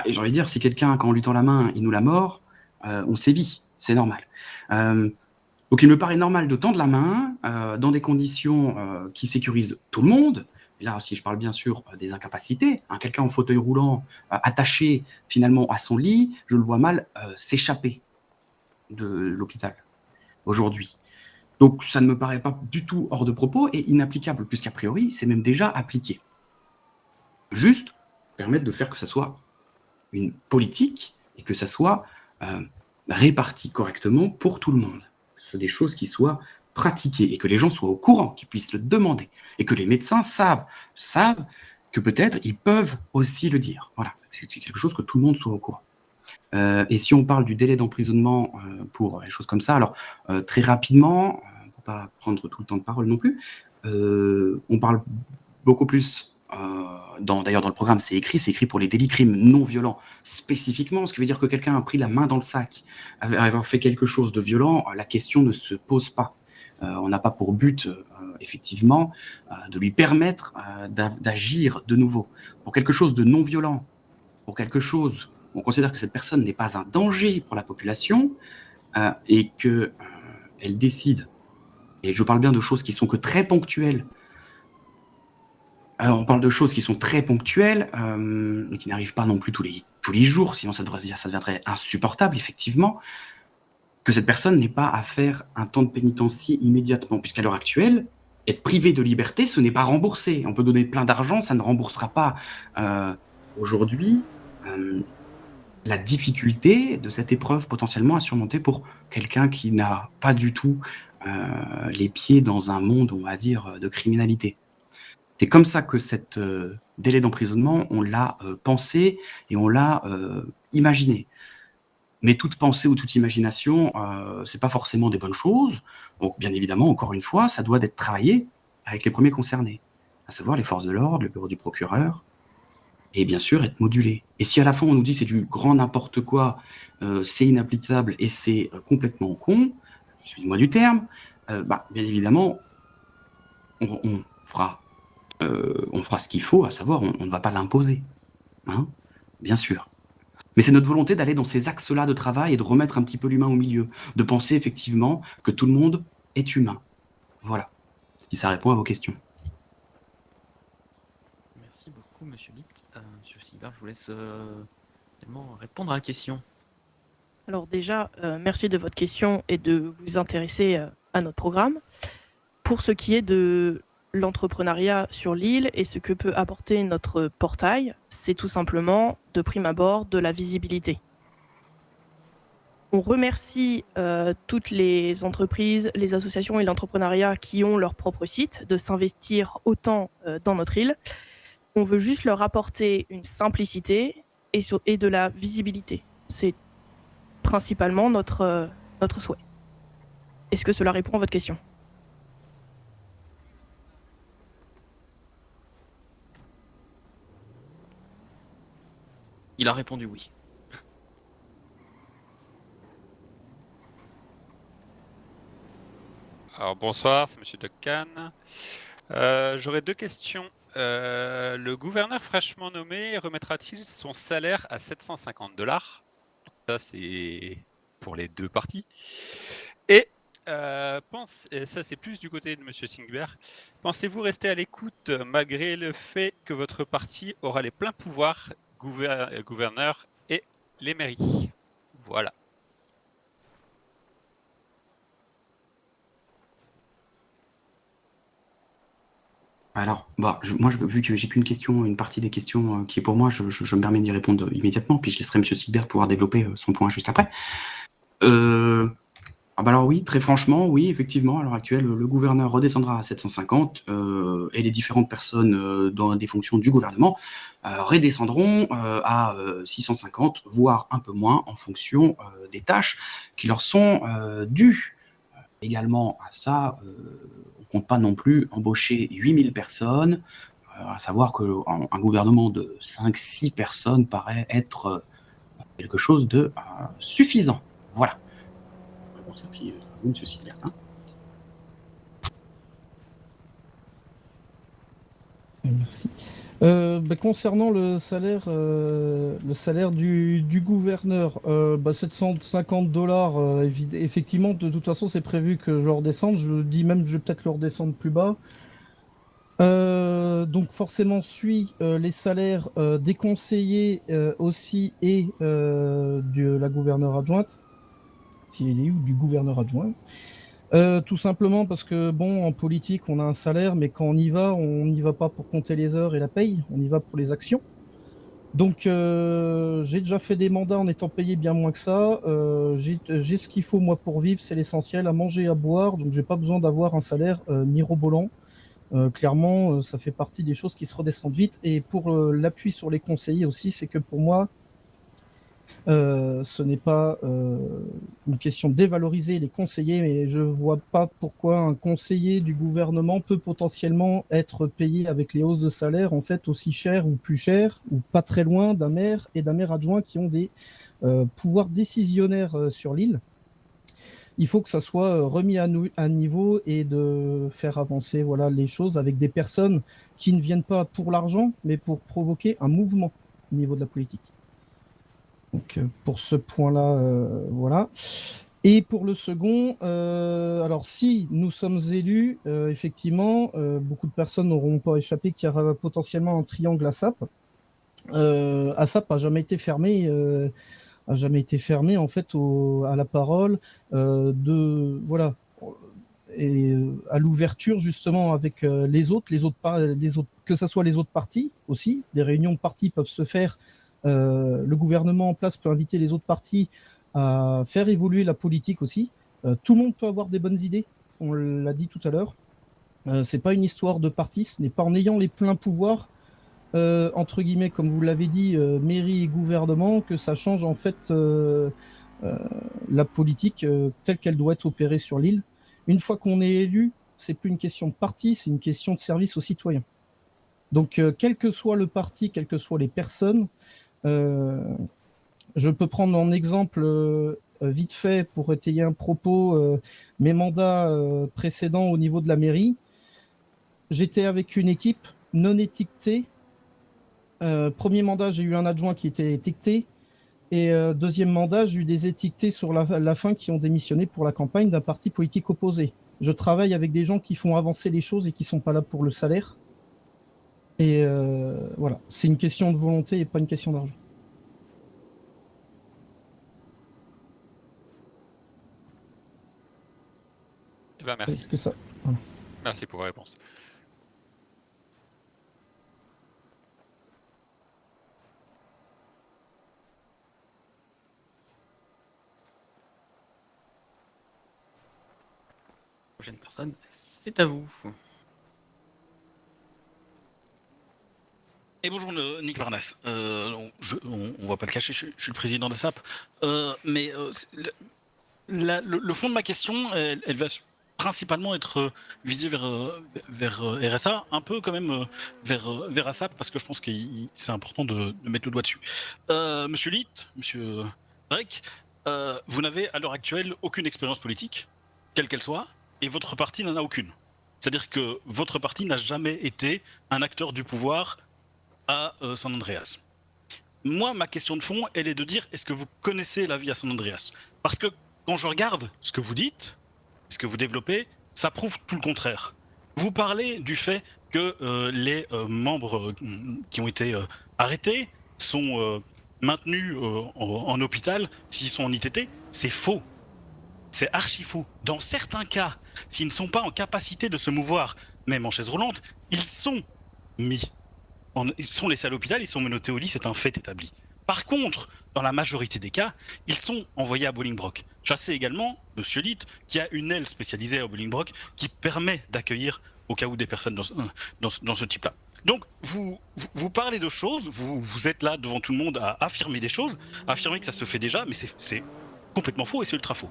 Et j'ai envie de dire, si quelqu'un, quand on lui tend la main, il nous la mord, on sévit, c'est normal. Donc il me paraît normal de tendre la main dans des conditions qui sécurisent tout le monde. Et là, si je parle bien sûr des incapacités, quelqu'un en fauteuil roulant, attaché finalement à son lit, je le vois mal s'échapper de l'hôpital aujourd'hui. Donc ça ne me paraît pas du tout hors de propos et inapplicable, puisqu'a priori, c'est même déjà appliqué. Juste permettre de faire que ça soit une politique et que ça soit réparti correctement pour tout le monde. Ce sont des choses qui soient pratiquées et que les gens soient au courant, qu'ils puissent le demander et que les médecins savent que peut-être ils peuvent aussi le dire. Voilà, c'est quelque chose que tout le monde soit au courant. Et si on parle du délai d'emprisonnement pour les choses comme ça, alors très rapidement, pour ne pas prendre tout le temps de parole non plus, on parle beaucoup plus d'ailleurs dans le programme, c'est écrit pour les délits crimes non violents spécifiquement, ce qui veut dire que quelqu'un a pris la main dans le sac, avoir fait quelque chose de violent, la question ne se pose pas. On n'a pas pour but, effectivement, de lui permettre d'agir de nouveau. Pour quelque chose de non violent, pour quelque chose où on considère que cette personne n'est pas un danger pour la population et qu'elle décide, et je parle bien de choses qui sont que très ponctuelles. On parle de choses qui sont très ponctuelles et qui n'arrivent pas non plus tous les jours, sinon ça deviendrait insupportable, effectivement, que cette personne n'ait pas à faire un temps de pénitencier immédiatement, puisqu'à l'heure actuelle, être privé de liberté, ce n'est pas remboursé. On peut donner plein d'argent, ça ne remboursera pas. Aujourd'hui, la difficulté de cette épreuve potentiellement à surmonter pour quelqu'un qui n'a pas du tout les pieds dans un monde, on va dire, de criminalité. C'est comme ça que cet délai d'emprisonnement, on l'a pensé et on l'a imaginé. Mais toute pensée ou toute imagination, c'est pas forcément des bonnes choses. Donc, bien évidemment, encore une fois, ça doit être travaillé avec les premiers concernés, à savoir les forces de l'ordre, le bureau du procureur, et bien sûr être modulé. Et si à la fin on nous dit c'est du grand n'importe quoi, c'est inapplicable et c'est complètement con, excusez-moi du terme, bien évidemment, on fera ce qu'il faut, à savoir, on ne va pas l'imposer, bien sûr. Mais c'est notre volonté d'aller dans ces axes-là de travail et de remettre un petit peu l'humain au milieu, de penser effectivement que tout le monde est humain. Voilà, si ça répond à vos questions. Merci beaucoup, Monsieur Litt. Monsieur Silbert, je vous laisse également répondre à la question. Alors déjà, merci de votre question et de vous intéresser à notre programme. Pour ce qui est de l'entrepreneuriat sur l'île et ce que peut apporter notre portail, c'est tout simplement, de prime abord, de la visibilité. On remercie toutes les entreprises, les associations et l'entrepreneuriat qui ont leur propre site de s'investir autant dans notre île. On veut juste leur apporter une simplicité et de la visibilité. C'est principalement notre souhait. Est-ce que cela répond à votre question ? Il a répondu oui. Alors bonsoir, c'est Monsieur Duncan. J'aurais deux questions. Le gouverneur fraîchement nommé remettra-t-il son salaire à 750 $? Ça, c'est pour les deux parties. Et ça, c'est plus du côté de Monsieur Singbert. Pensez-vous rester à l'écoute malgré le fait que votre parti aura les pleins pouvoirs gouverneur et les mairies? Voilà. Alors, vu que j'ai qu'une question, une partie des questions qui est pour moi, je me permets d'y répondre immédiatement, puis je laisserai M. Silbert pouvoir développer son point juste après. Alors oui, très franchement, oui, effectivement, à l'heure actuelle, le gouverneur redescendra à 750 et les différentes personnes dans des fonctions du gouvernement redescendront à 650, voire un peu moins en fonction des tâches qui leur sont dues. Également à ça, on ne compte pas non plus embaucher 8000 personnes à savoir qu'un gouvernement de 5-6 personnes paraît être quelque chose de suffisant. Voilà. Réponse, et puis à vous, monsieur Sidler. Merci. Concernant le salaire du gouverneur, 750 $, effectivement, de toute façon, c'est prévu que je le redescende. Je dis même que je vais peut-être le redescendre plus bas. Donc forcément, suit les salaires des conseillers aussi et de la gouverneure adjointe, si elle est où, du gouverneur adjoint. Tout simplement parce que, bon, en politique, on a un salaire, mais quand on n'y va pas pour compter les heures et la paye, on y va pour les actions. Donc, j'ai déjà fait des mandats en étant payé bien moins que ça. J'ai ce qu'il faut, moi, pour vivre, c'est l'essentiel, à manger, à boire. Donc, j'ai pas besoin d'avoir un salaire mirobolant. Clairement, ça fait partie des choses qui se redescendent vite. Et pour l'appui sur les conseillers aussi, c'est que pour moi, ce n'est pas une question de dévaloriser les conseillers, mais je ne vois pas pourquoi un conseiller du gouvernement peut potentiellement être payé avec les hausses de salaire en fait aussi cher ou plus cher, ou pas très loin d'un maire et d'un maire adjoint qui ont des pouvoirs décisionnaires sur l'île. Il faut que ça soit remis à niveau et de faire avancer les choses avec des personnes qui ne viennent pas pour l'argent, mais pour provoquer un mouvement au niveau de la politique. Donc pour ce point-là, voilà. Et pour le second, alors si nous sommes élus, effectivement, beaucoup de personnes n'auront pas échappé qu'il y aura potentiellement un triangle ASAP. ASAP n'a jamais été fermé. En fait à la parole et à l'ouverture justement avec les autres, que ce soit les autres partis aussi. Des réunions de partis peuvent se faire. Le gouvernement en place peut inviter les autres partis à faire évoluer la politique aussi. Tout le monde peut avoir des bonnes idées, on l'a dit tout à l'heure. C'est pas une histoire de parti, ce n'est pas en ayant les pleins pouvoirs entre guillemets, comme vous l'avez dit, mairie et gouvernement, que ça change en fait la politique telle qu'elle doit être opérée sur l'île. Une fois qu'on est élu, c'est plus une question de parti, c'est une question de service aux citoyens. Donc, quel que soit le parti, quelles que soient les personnes, je peux prendre en exemple vite fait pour étayer un propos mes mandats précédents au niveau de la mairie. J'étais avec une équipe non étiquetée. Premier mandat, j'ai eu un adjoint qui était étiqueté. Et deuxième mandat, j'ai eu des étiquetés sur la fin qui ont démissionné pour la campagne d'un parti politique opposé. Je travaille avec des gens qui font avancer les choses et qui ne sont pas là pour le salaire. Et voilà, c'est une question de volonté et pas une question d'argent. Eh ben, merci. Est-ce que ça... voilà. Merci pour vos réponses. Prochaine personne, c'est à vous. Et bonjour Nick Varnas, on va pas le cacher, je suis le président de SAP, mais le fond de ma question, elle va principalement être visée vers RSA, un peu quand même vers ASAP, parce que je pense que c'est important de mettre le doigt dessus. Monsieur Litt, monsieur Drake, vous n'avez à l'heure actuelle aucune expérience politique, quelle qu'elle soit, et votre parti n'en a aucune. C'est-à-dire que votre parti n'a jamais été un acteur du pouvoir à San Andreas. Moi, ma question de fond, elle est de dire, est-ce que vous connaissez la vie à San Andreas? Parce que quand je regarde ce que vous dites, ce que vous développez, ça prouve tout le contraire. Vous parlez du fait que les membres qui ont été arrêtés sont maintenus en hôpital s'ils sont en ITT. C'est faux. C'est archi faux. Dans certains cas, s'ils ne sont pas en capacité de se mouvoir, même en chaise roulante, ils sont mis. Ils sont laissés à l'hôpital, ils sont menottés au lit, c'est un fait établi. Par contre, dans la majorité des cas, ils sont envoyés à Bolingbroke. Je sais également, monsieur Litt, qui a une aile spécialisée à Bolingbroke qui permet d'accueillir au cas où des personnes dans ce type-là. Donc, vous parlez de choses, vous êtes là devant tout le monde à affirmer des choses, à affirmer que ça se fait déjà, mais c'est complètement faux et c'est ultra faux.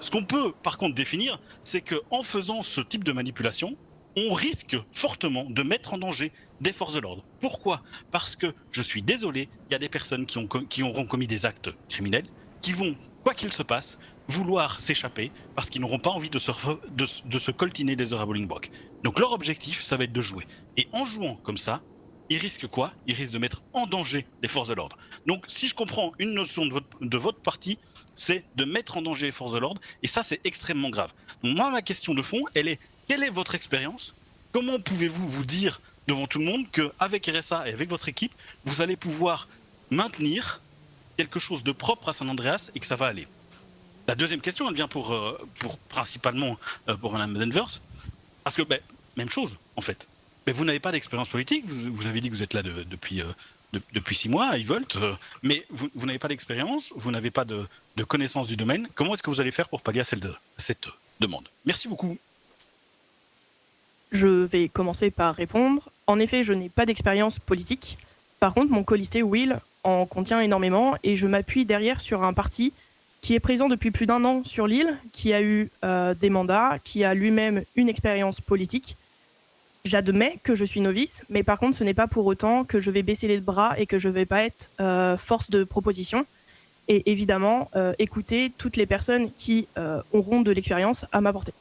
Ce qu'on peut par contre définir, c'est qu'en faisant ce type de manipulation, on risque fortement de mettre en danger des forces de l'ordre. Pourquoi ? Parce que, je suis désolé, il y a des personnes qui auront commis des actes criminels, qui vont, quoi qu'il se passe, vouloir s'échapper parce qu'ils n'auront pas envie de se coltiner les heures à Bolingbroke. Donc leur objectif, ça va être de jouer. Et en jouant comme ça, ils risquent quoi ? Ils risquent de mettre en danger les forces de l'ordre. Donc si je comprends une notion de votre parti, c'est de mettre en danger les forces de l'ordre, et ça c'est extrêmement grave. Donc moi, ma question de fond, elle est, quelle est votre expérience ? Comment pouvez-vous vous dire devant tout le monde qu'avec RSA et avec votre équipe, vous allez pouvoir maintenir quelque chose de propre à San Andreas et que ça va aller ? La deuxième question, elle vient principalement pour Mme Danvers, parce que même chose en fait. Mais vous n'avez pas d'expérience politique, vous avez dit que vous êtes là depuis 6 mois à Evolt, mais vous n'avez pas d'expérience, vous n'avez pas de connaissance du domaine. Comment est-ce que vous allez faire pour pallier à cette demande ? Merci beaucoup. Je vais commencer par répondre. En effet, je n'ai pas d'expérience politique. Par contre, mon colisté Will en contient énormément et je m'appuie derrière sur un parti qui est présent depuis plus d'1 an sur l'île, qui a eu des mandats, qui a lui-même une expérience politique. J'admets que je suis novice, mais par contre, ce n'est pas pour autant que je vais baisser les bras et que je ne vais pas être force de proposition. Et évidemment, écouter toutes les personnes qui auront de l'expérience à m'apporter.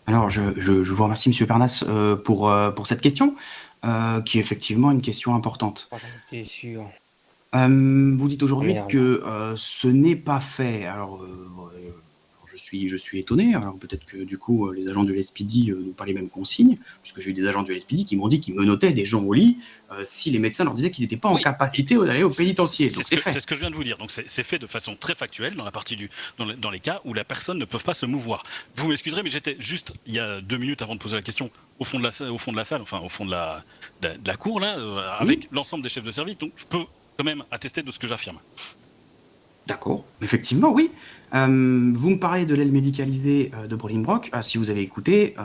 Alors, je vous remercie, Monsieur Pernas, pour cette question, qui est effectivement une question importante. J'en suis sûr. Vous dites aujourd'hui Merde. que ce n'est pas fait. Alors, je suis étonné. Alors, peut-être que du coup, les agents du LSPD n'ont pas les mêmes consignes, puisque j'ai eu des agents du LSPD qui m'ont dit qu'ils menottaient des gens au lit si les médecins leur disaient qu'ils n'étaient pas en capacité d'aller au pénitencier. Donc, c'est fait. C'est ce que je viens de vous dire. Donc c'est fait de façon très factuelle dans la partie dans les cas où la personne ne peut pas se mouvoir. Vous m'excuserez, mais j'étais juste il y a 2 minutes avant de poser la question au fond de la salle, enfin au fond de la cour là, avec l'ensemble des chefs de service. Donc je peux quand même attester de ce que j'affirme. D'accord, effectivement, oui. Vous me parlez de l'aile médicalisée de Bolingbroke. Si vous avez écouté,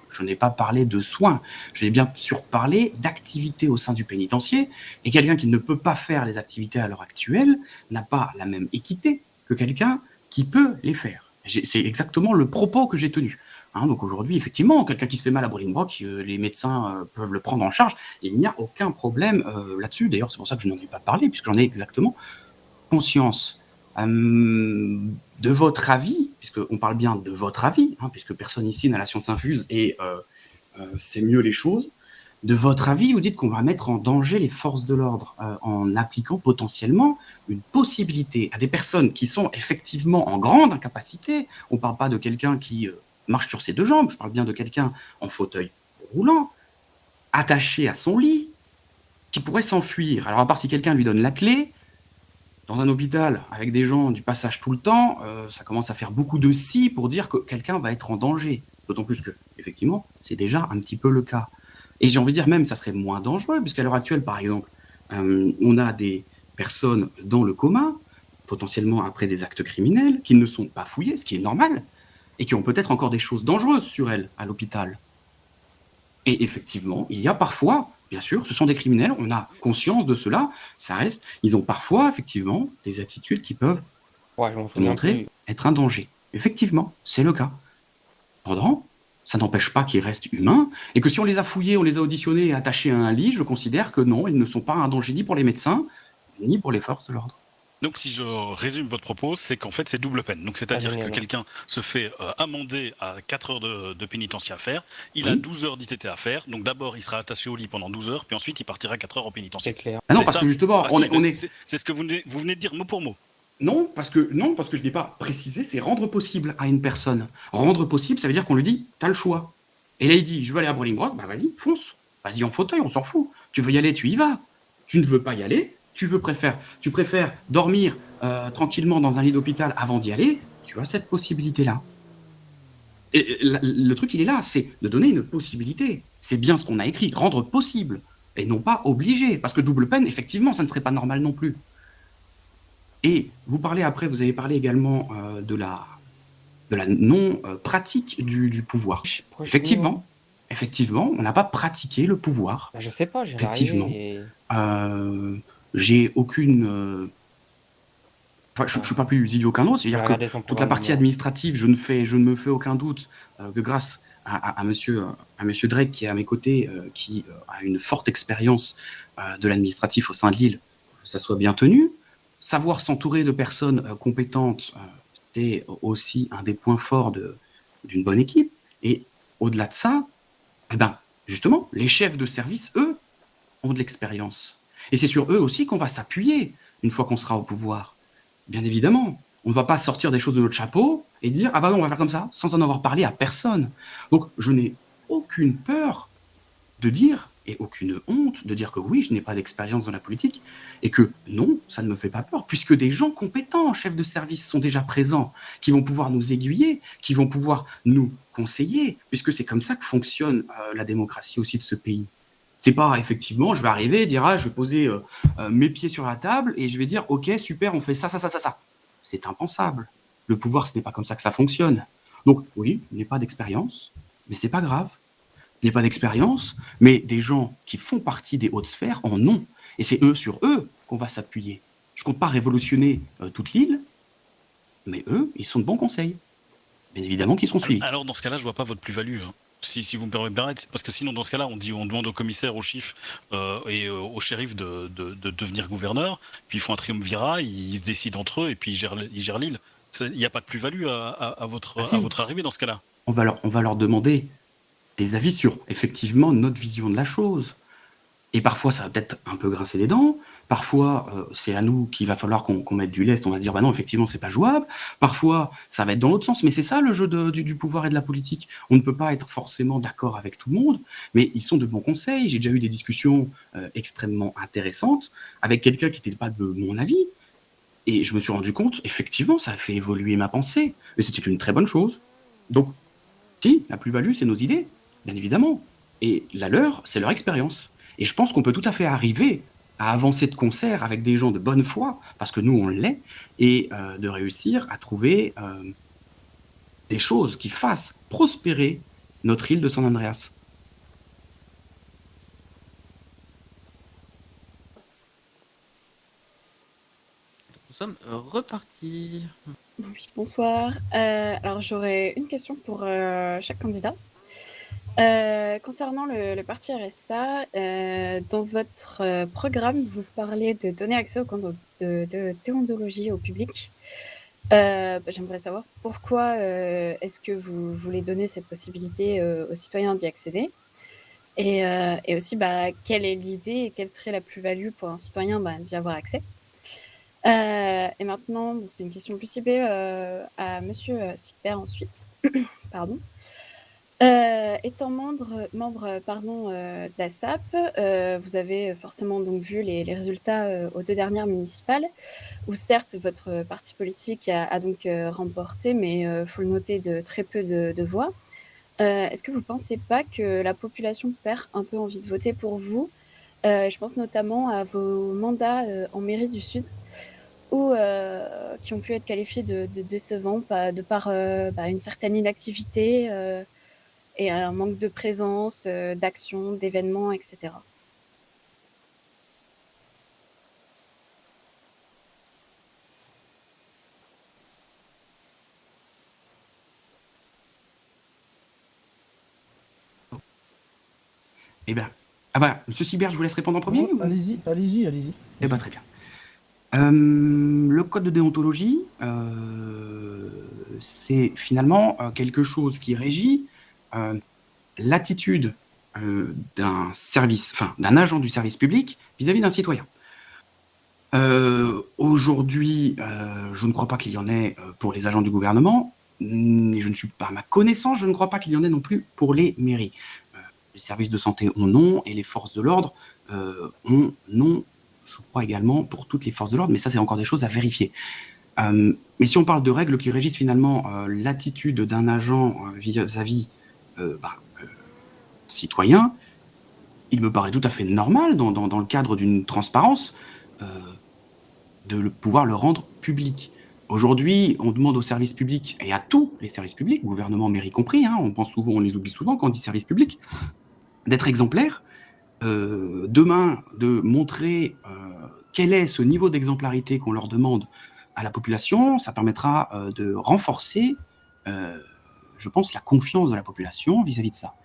je n'ai pas parlé de soins. J'ai bien sûr parlé d'activités au sein du pénitencier. Et quelqu'un qui ne peut pas faire les activités à l'heure actuelle n'a pas la même équité que quelqu'un qui peut les faire. C'est exactement le propos que j'ai tenu. Donc aujourd'hui, effectivement, quelqu'un qui se fait mal à Bolingbroke, les médecins peuvent le prendre en charge. Et il n'y a aucun problème là-dessus. D'ailleurs, c'est pour ça que je n'en ai pas parlé, puisque j'en ai exactement conscience. De votre avis, puisqu'on parle bien de votre avis, puisque personne ici n'a la science infuse et c'est mieux les choses, de votre avis, vous dites qu'on va mettre en danger les forces de l'ordre en appliquant potentiellement une possibilité à des personnes qui sont effectivement en grande incapacité. On ne parle pas de quelqu'un qui marche sur ses 2 jambes, je parle bien de quelqu'un en fauteuil roulant, attaché à son lit, qui pourrait s'enfuir. Alors à part si quelqu'un lui donne la clé, dans un hôpital, avec des gens du passage tout le temps, ça commence à faire beaucoup de si pour dire que quelqu'un va être en danger. D'autant plus que, effectivement, c'est déjà un petit peu le cas. Et j'ai envie de dire même, ça serait moins dangereux, puisqu'à l'heure actuelle, par exemple, on a des personnes dans le coma, potentiellement après des actes criminels, qui ne sont pas fouillées, ce qui est normal, et qui ont peut-être encore des choses dangereuses sur elles à l'hôpital. Et effectivement, il y a parfois... Bien sûr, ce sont des criminels, on a conscience de cela, ça reste. Ils ont parfois, effectivement, des attitudes qui peuvent montrer être un danger. Effectivement, c'est le cas. Cependant, ça n'empêche pas qu'ils restent humains, et que si on les a fouillés, on les a auditionnés et attachés à un lit, je considère que non, ils ne sont pas un danger ni pour les médecins, ni pour les forces de l'ordre. Donc si je résume votre propos, c'est qu'en fait c'est double peine. Donc c'est-à-dire que quelqu'un se fait amender à 4 heures de pénitencier à faire, il a 12 heures d'ITT à faire, donc d'abord il sera attaché au lit pendant 12 heures, puis ensuite il partira 4 heures au pénitencier. C'est clair. Ah non, parce que justement, c'est ce que vous venez de dire mot pour mot. Non, parce que je n'ai pas précisé, c'est rendre possible à une personne. Rendre possible, ça veut dire qu'on lui dit, t'as le choix. Et là il dit, je veux aller à Bolingbroke, bah vas-y, fonce. Vas-y en fauteuil, on s'en fout. Tu veux y aller, tu y vas. Tu ne veux pas y aller, tu préfères dormir tranquillement dans un lit d'hôpital avant d'y aller, tu as cette possibilité-là. Et le truc, il est là, c'est de donner une possibilité. C'est bien ce qu'on a écrit, rendre possible, et non pas obligé. Parce que double peine, effectivement, ça ne serait pas normal non plus. Et vous avez parlé également de la non-pratique du pouvoir. Effectivement, on n'a pas pratiqué le pouvoir. Je sais pas, j'ai effectivement. j'ai aucune... Enfin, je ne suis pas plus idiot qu'un autre, c'est-à-dire que Regardez son toute la programme partie de mémoire. administrative, je ne me fais aucun doute que grâce à monsieur Drake qui est à mes côtés, qui a une forte expérience de l'administratif au sein de l'île, ça soit bien tenu. Savoir s'entourer de personnes compétentes, c'est aussi un des points forts d'une bonne équipe. Et au-delà de ça, eh ben, justement, les chefs de service, eux, ont de l'expérience. Et c'est sur eux aussi qu'on va s'appuyer une fois qu'on sera au pouvoir. Bien évidemment, on ne va pas sortir des choses de notre chapeau et dire « Ah bah non, on va faire comme ça », sans en avoir parlé à personne. Donc, je n'ai aucune peur de dire, et aucune honte de dire que oui, je n'ai pas d'expérience dans la politique, et que non, ça ne me fait pas peur, puisque des gens compétents, chefs de service, sont déjà présents, qui vont pouvoir nous aiguiller, qui vont pouvoir nous conseiller, puisque c'est comme ça que fonctionne la démocratie aussi de ce pays. C'est pas, effectivement, je vais arriver et dire, ah, je vais poser mes pieds sur la table et je vais dire, ok, super, on fait ça. C'est impensable. Le pouvoir, ce n'est pas comme ça que ça fonctionne. Donc, oui, je n'ai pas d'expérience, mais c'est pas grave. Je n'ai pas d'expérience, mais des gens qui font partie des hautes sphères en ont. Et c'est sur eux qu'on va s'appuyer. Je compte pas révolutionner toute l'île, mais eux, ils sont de bons conseils. Bien évidemment qu'ils seront suivis. Alors dans ce cas-là, je vois pas votre plus-value. Hein. Si vous me permettez, parce que sinon dans ce cas-là, on demande au commissaire, au chief et au shérif de devenir gouverneur, puis ils font un triumvirat, ils se décident entre eux et puis ils gèrent l'île. Il n'y a pas de plus-value à votre arrivée dans ce cas-là. On va leur demander des avis sur effectivement notre vision de la chose. Et parfois, ça va peut-être un peu grincer des dents. Parfois, c'est à nous qu'il va falloir qu'on mette du lest. On va se dire, bah non, effectivement, c'est pas jouable. Parfois, ça va être dans l'autre sens. Mais c'est ça le jeu du pouvoir et de la politique. On ne peut pas être forcément d'accord avec tout le monde, mais ils sont de bons conseils. J'ai déjà eu des discussions extrêmement intéressantes avec quelqu'un qui n'était pas de mon avis. Et je me suis rendu compte, effectivement, ça a fait évoluer ma pensée. Et c'était une très bonne chose. Donc, si, la plus-value, c'est nos idées, bien évidemment. Et la leur, c'est leur expérience. Et je pense qu'on peut tout à fait arriver à avancer de concert avec des gens de bonne foi, parce que nous, on l'est, et de réussir à trouver des choses qui fassent prospérer notre île de San Andreas. Nous sommes repartis. Oui, bonsoir. Alors j'aurais une question pour chaque candidat. Concernant le parti RSA, dans votre programme, vous parlez de donner accès au compte de déontologie au public. J'aimerais savoir pourquoi est-ce que vous voulez donner cette possibilité aux citoyens d'y accéder et aussi quelle est l'idée et quelle serait la plus-value pour un citoyen d'y avoir accès. Et maintenant, c'est une question plus ciblée à Monsieur Sigbert ensuite. Pardon. Étant membre d'ASAP, vous avez forcément donc vu les résultats aux 2 dernières municipales, où certes votre parti politique a donc remporté, mais faut le noter de très peu de voix. Est-ce que vous ne pensez pas que la population perd un peu envie de voter pour vous? Je pense notamment à vos mandats en mairie du Sud, ou qui ont pu être qualifiés de décevants de par une certaine inactivité et un manque de présence, d'action, d'événements, etc. Eh bien, Monsieur Sigbert, je vous laisse répondre en premier. Non, allez-y. Eh bien, très bien. Le code de déontologie, c'est finalement quelque chose qui régit l'attitude d'un agent du service public vis-à-vis d'un citoyen. Aujourd'hui, je ne crois pas qu'il y en ait pour les agents du gouvernement, et je ne suis pas, à ma connaissance, je ne crois pas qu'il y en ait non plus pour les mairies. Les services de santé ont non, et les forces de l'ordre ont non, je crois également pour toutes les forces de l'ordre, mais ça c'est encore des choses à vérifier. Mais si on parle de règles qui régissent finalement l'attitude d'un agent vis-à-vis citoyen, il me paraît tout à fait normal, dans le cadre d'une transparence, de pouvoir le rendre public. Aujourd'hui, on demande aux services publics, et à tous les services publics, gouvernement, mairie compris, on les oublie souvent quand on dit service public, d'être exemplaires, demain, de montrer quel est ce niveau d'exemplarité qu'on leur demande à la population, ça permettra de renforcer, je pense, la confiance de la population vis-à-vis de ça.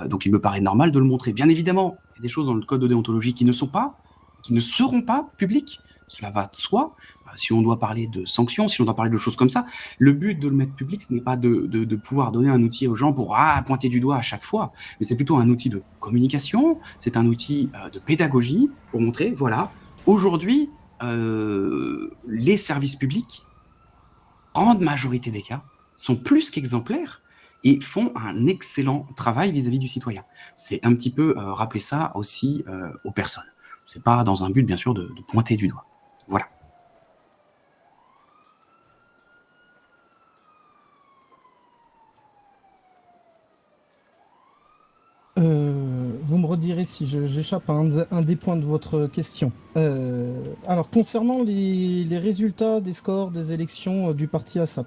Donc il me paraît normal de le montrer. Bien évidemment, il y a des choses dans le code de déontologie qui ne seront pas publiques. Cela va de soi. Si on doit parler de sanctions, si on doit parler de choses comme ça, le but de le mettre public, ce n'est pas de pouvoir donner un outil aux gens pour pointer du doigt à chaque fois, mais c'est plutôt un outil de communication, c'est un outil de pédagogie pour montrer, voilà, aujourd'hui, les services publics, grande majorité des cas, sont plus qu'exemplaires et font un excellent travail vis-à-vis du citoyen. C'est un petit peu rappeler ça aussi aux personnes. C'est pas dans un but, bien sûr, de pointer du doigt. Voilà. Vous me redirez si j'échappe à un des points de votre question. Alors, concernant les résultats des scores des élections du parti ASAP,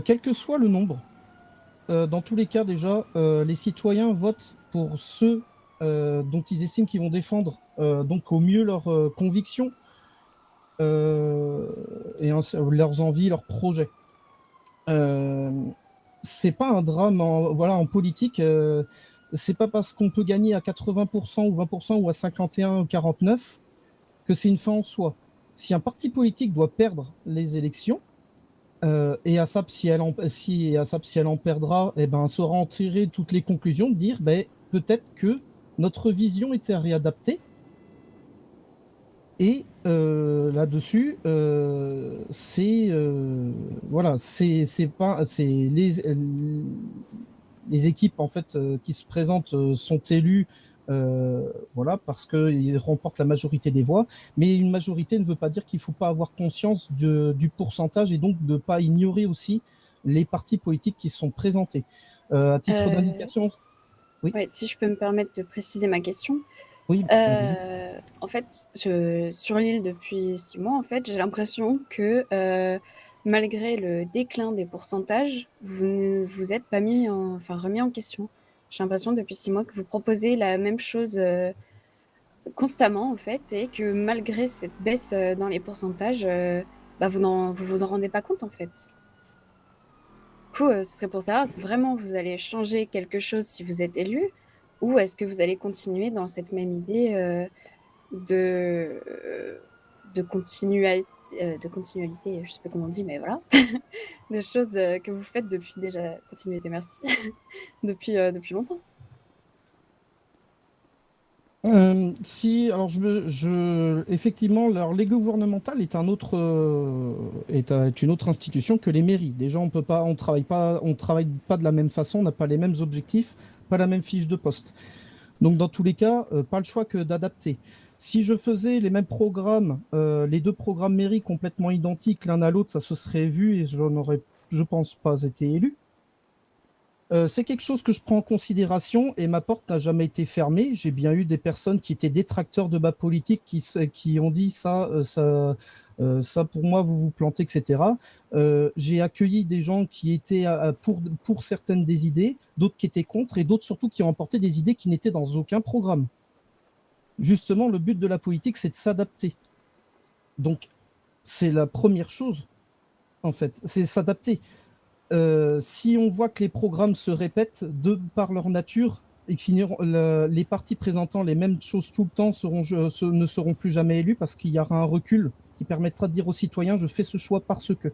quel que soit le nombre, dans tous les cas, déjà, les citoyens votent pour ceux dont ils estiment qu'ils vont défendre donc au mieux leurs convictions et leurs envies, leurs projets. C'est pas un drame en politique. C'est pas parce qu'on peut gagner à 80% ou 20% ou à 51 ou 49 que c'est une fin en soi. Si un parti politique doit perdre les élections, et ASAP, si elle en perdra, eh ben, saura en tirer toutes les conclusions, de dire peut-être que notre vision était à réadapter. Et là-dessus, les équipes en fait qui se présentent sont élues, parce qu'ils remportent la majorité des voix. Mais une majorité ne veut pas dire qu'il ne faut pas avoir conscience du pourcentage et donc de ne pas ignorer aussi les partis politiques qui sont présentés. À titre d'indication. Oui. Ouais, si je peux me permettre de préciser ma question. Oui, en fait, sur l'île depuis 6 mois, en fait, j'ai l'impression que malgré le déclin des pourcentages, vous ne vous êtes pas remis en question. J'ai l'impression depuis 6 mois que vous proposez la même chose constamment, en fait, et que malgré cette baisse dans les pourcentages, vous vous en rendez pas compte, en fait. Du coup, ce serait pour savoir si vraiment vous allez changer quelque chose si vous êtes élu, ou est-ce que vous allez continuer dans cette même idée de continualité, je sais pas comment on dit, mais voilà, des choses que vous faites depuis déjà, continuité, merci, depuis longtemps. Effectivement, alors, les gouvernementales est une autre institution que les mairies. Déjà, on travaille pas de la même façon, on n'a pas les mêmes objectifs, pas la même fiche de poste. Donc, dans tous les cas, pas le choix que d'adapter. Si je faisais les mêmes programmes, les deux programmes mairie complètement identiques l'un à l'autre, ça se serait vu et je n'aurais, je pense, pas été élu. C'est quelque chose que je prends en considération et ma porte n'a jamais été fermée. J'ai bien eu des personnes qui étaient détracteurs de ma politique qui ont dit ça pour moi, vous vous plantez, etc. J'ai accueilli des gens qui étaient pour certaines des idées, d'autres qui étaient contre et d'autres surtout qui ont apporté des idées qui n'étaient dans aucun programme. Justement, le but de la politique, c'est de s'adapter. Donc, c'est la première chose, en fait, c'est s'adapter. Si on voit que les programmes se répètent de par leur nature et que les partis présentant les mêmes choses tout le temps ne seront plus jamais élus parce qu'il y aura un recul qui permettra de dire aux citoyens je fais ce choix parce que.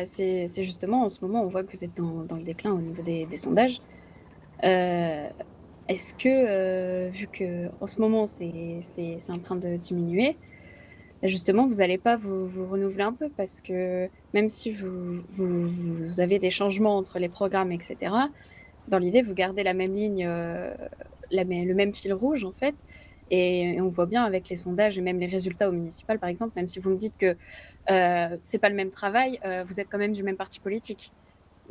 C'est justement en ce moment on voit que vous êtes dans le déclin au niveau des sondages. Est-ce que vu que en ce moment c'est en train de diminuer, justement, vous n'allez pas vous renouveler un peu parce que même si vous avez des changements entre les programmes, etc., dans l'idée, vous gardez la même ligne, le même fil rouge, en fait. Et on voit bien avec les sondages et même les résultats au municipal, par exemple, même si vous me dites que c'est pas le même travail, vous êtes quand même du même parti politique.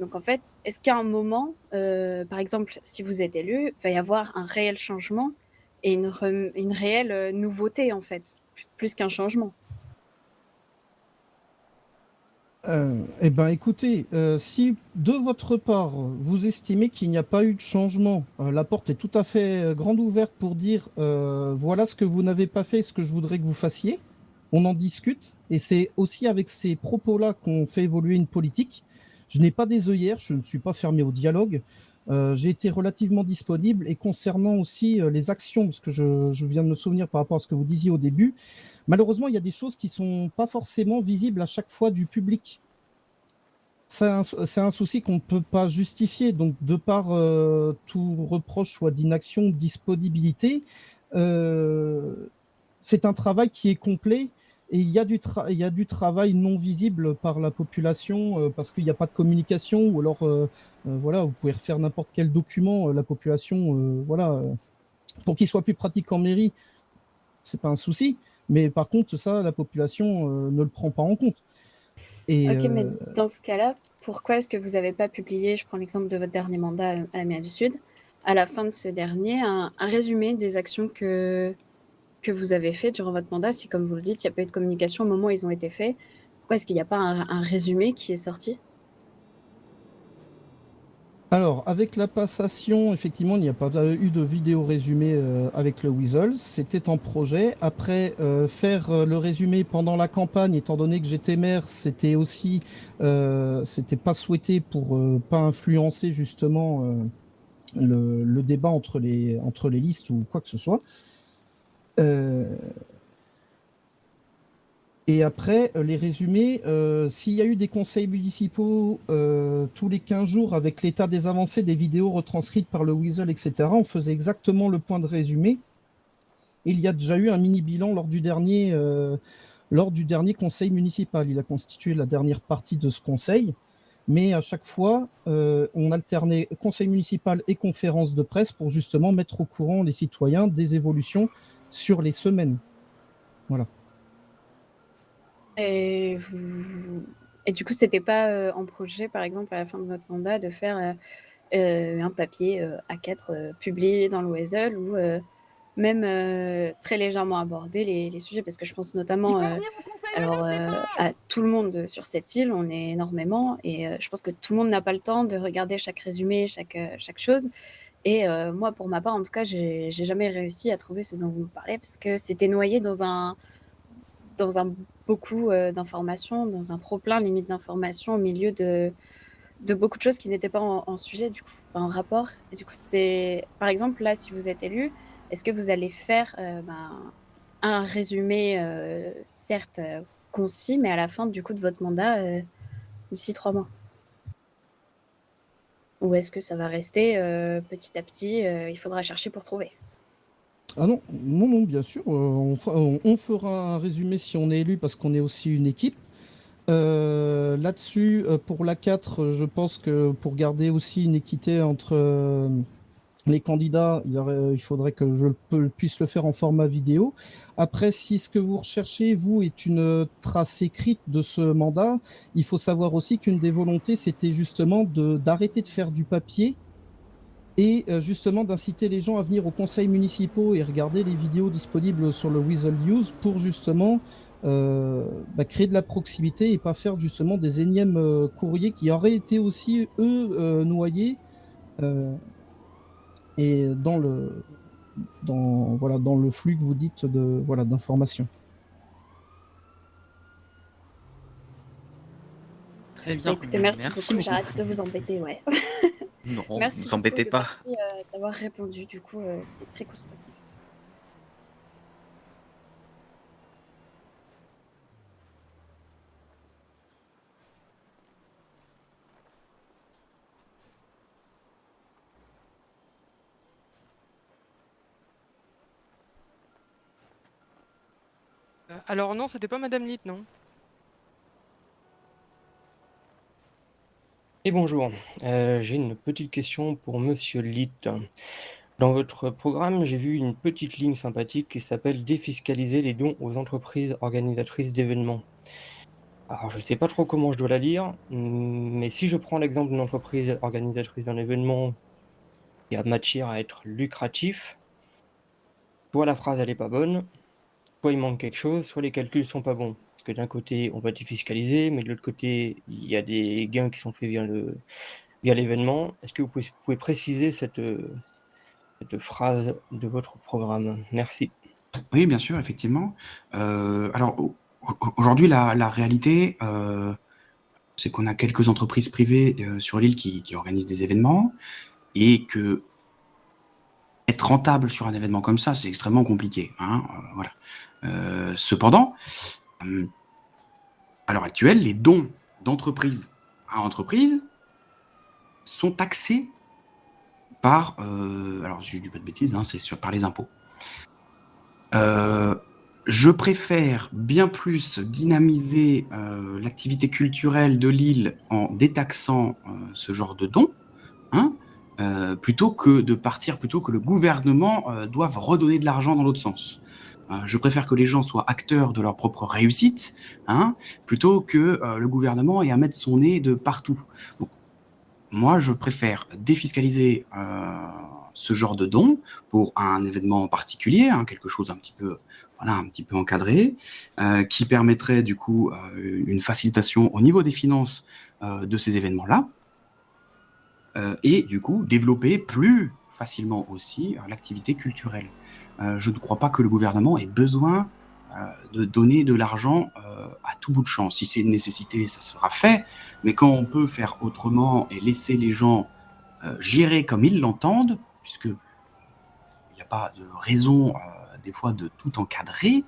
Donc, en fait, est-ce qu'à un moment, par exemple, si vous êtes élu, il va y avoir un réel changement et une réelle nouveauté, en fait, plus qu'un changement? Eh ben, écoutez, si de votre part, vous estimez qu'il n'y a pas eu de changement, la porte est tout à fait grande ouverte pour dire voilà ce que vous n'avez pas fait, ce que je voudrais que vous fassiez. On en discute. Et c'est aussi avec ces propos-là qu'on fait évoluer une politique. Je n'ai pas des œillères, je ne suis pas fermé au dialogue. J'ai été relativement disponible. Et concernant aussi les actions, parce que je viens de me souvenir par rapport à ce que vous disiez au début, malheureusement, il y a des choses qui ne sont pas forcément visibles à chaque fois du public. C'est un souci qu'on ne peut pas justifier. Donc, de par tout reproche, soit d'inaction, de disponibilité, c'est un travail qui est complet et il y a du travail non visible par la population parce qu'il n'y a pas de communication ou alors, voilà, vous pouvez refaire n'importe quel document, la population, voilà, pour qu'il soit plus pratique en mairie, c'est pas un souci. Mais par contre, ça, la population ne le prend pas en compte. Et Ok, mais dans ce cas-là, pourquoi est-ce que vous n'avez pas publié, je prends l'exemple de votre dernier mandat à la mairie du Sud, à la fin de ce dernier, un résumé des actions que vous avez faites durant votre mandat, si comme vous le dites, il n'y a pas eu de communication au moment où ils ont été faits, pourquoi est-ce qu'il n'y a pas un résumé qui est sorti? Alors, avec la passation, effectivement, il n'y a pas eu de vidéo résumée avec le Weasel. C'était en projet. Après, faire le résumé pendant la campagne, étant donné que j'étais maire, c'était aussi, c'était pas souhaité pour pas influencer justement le débat entre les listes ou quoi que ce soit. Et après, les résumés, s'il y a eu des conseils municipaux tous les 15 jours avec l'état des avancées, des vidéos retranscrites par le Weasel, etc., on faisait exactement le point de résumé. Il y a déjà eu un mini-bilan lors du dernier conseil municipal. Il a constitué la dernière partie de ce conseil. Mais à chaque fois, on alternait conseil municipal et conférence de presse pour justement mettre au courant les citoyens des évolutions sur les semaines. Voilà. Et du coup, c'était pas en projet, par exemple, à la fin de votre mandat, de faire un papier A4 publié dans le Weasel ou même très légèrement aborder les sujets, parce que je pense notamment à tout le monde sur cette île, on est énormément, et je pense que tout le monde n'a pas le temps de regarder chaque résumé, chaque chose. Et moi, pour ma part, en tout cas, j'ai jamais réussi à trouver ce dont vous me parlez, parce que c'était noyé dans un beaucoup d'informations, dans un trop-plein limite d'informations au milieu de beaucoup de choses qui n'étaient pas en sujet, du coup, enfin, en rapport. Et du coup, c'est par exemple, là, si vous êtes élu, est-ce que vous allez faire un résumé, certes concis, mais à la fin du coup de votre mandat, d'ici 3 mois? Ou est-ce que ça va rester petit à petit, il faudra chercher pour trouver? Ah non, non, non, bien sûr. On fera un résumé si on est élu parce qu'on est aussi une équipe. Là-dessus, pour la 4, je pense que pour garder aussi une équité entre les candidats, il faudrait que je puisse le faire en format vidéo. Après, si ce que vous recherchez, vous, est une trace écrite de ce mandat, il faut savoir aussi qu'une des volontés, c'était justement d'arrêter de faire du papier et justement d'inciter les gens à venir aux conseils municipaux et regarder les vidéos disponibles sur le Weasel News pour justement créer de la proximité et pas faire justement des énièmes courriers qui auraient été aussi, eux, noyés et dans le flux que vous dites d'informations. Très bien. Écoutez, merci beaucoup. J'arrête de vous embêter, ouais. Non, Merci vous beaucoup, embêtez pas. merci d'avoir répondu. Du coup, c'était très constructif. Alors non, c'était pas Madame Litt, non. Et bonjour, j'ai une petite question pour Monsieur Litt. Dans votre programme, j'ai vu une petite ligne sympathique qui s'appelle défiscaliser les dons aux entreprises organisatrices d'événements. Alors, je ne sais pas trop comment je dois la lire, mais si je prends l'exemple d'une entreprise organisatrice d'un événement qui a matière à être lucratif, soit la phrase elle est pas bonne, soit il manque quelque chose, soit les calculs sont pas bons. Parce que d'un côté, on va défiscaliser, mais de l'autre côté, il y a des gains qui sont faits via l'événement. Est-ce que vous pouvez préciser cette phrase de votre programme? Merci. Oui, bien sûr, effectivement. Alors, aujourd'hui, la réalité, c'est qu'on a quelques entreprises privées sur l'île qui organisent des événements et que être rentable sur un événement comme ça, c'est extrêmement compliqué. Hein, voilà. Cependant, à l'heure actuelle, les dons d'entreprise à entreprise sont taxés par, alors si je dis pas de bêtises, hein, c'est par les impôts. Je préfère bien plus dynamiser l'activité culturelle de l'île en détaxant ce genre de dons, hein, plutôt que le gouvernement doive redonner de l'argent dans l'autre sens. Je préfère que les gens soient acteurs de leur propre réussite, hein, plutôt que le gouvernement ait à mettre son nez de partout. Donc, moi, je préfère défiscaliser ce genre de dons pour un événement particulier, hein, quelque chose un petit peu encadré, qui permettrait du coup une facilitation au niveau des finances de ces événements-là, et du coup développer plus facilement aussi l'activité culturelle. Je ne crois pas que le gouvernement ait besoin de donner de l'argent à tout bout de champ. Si c'est une nécessité, ça sera fait, mais quand on peut faire autrement et laisser les gens gérer comme ils l'entendent, puisque il n'y a pas de raison des fois de tout encadrer,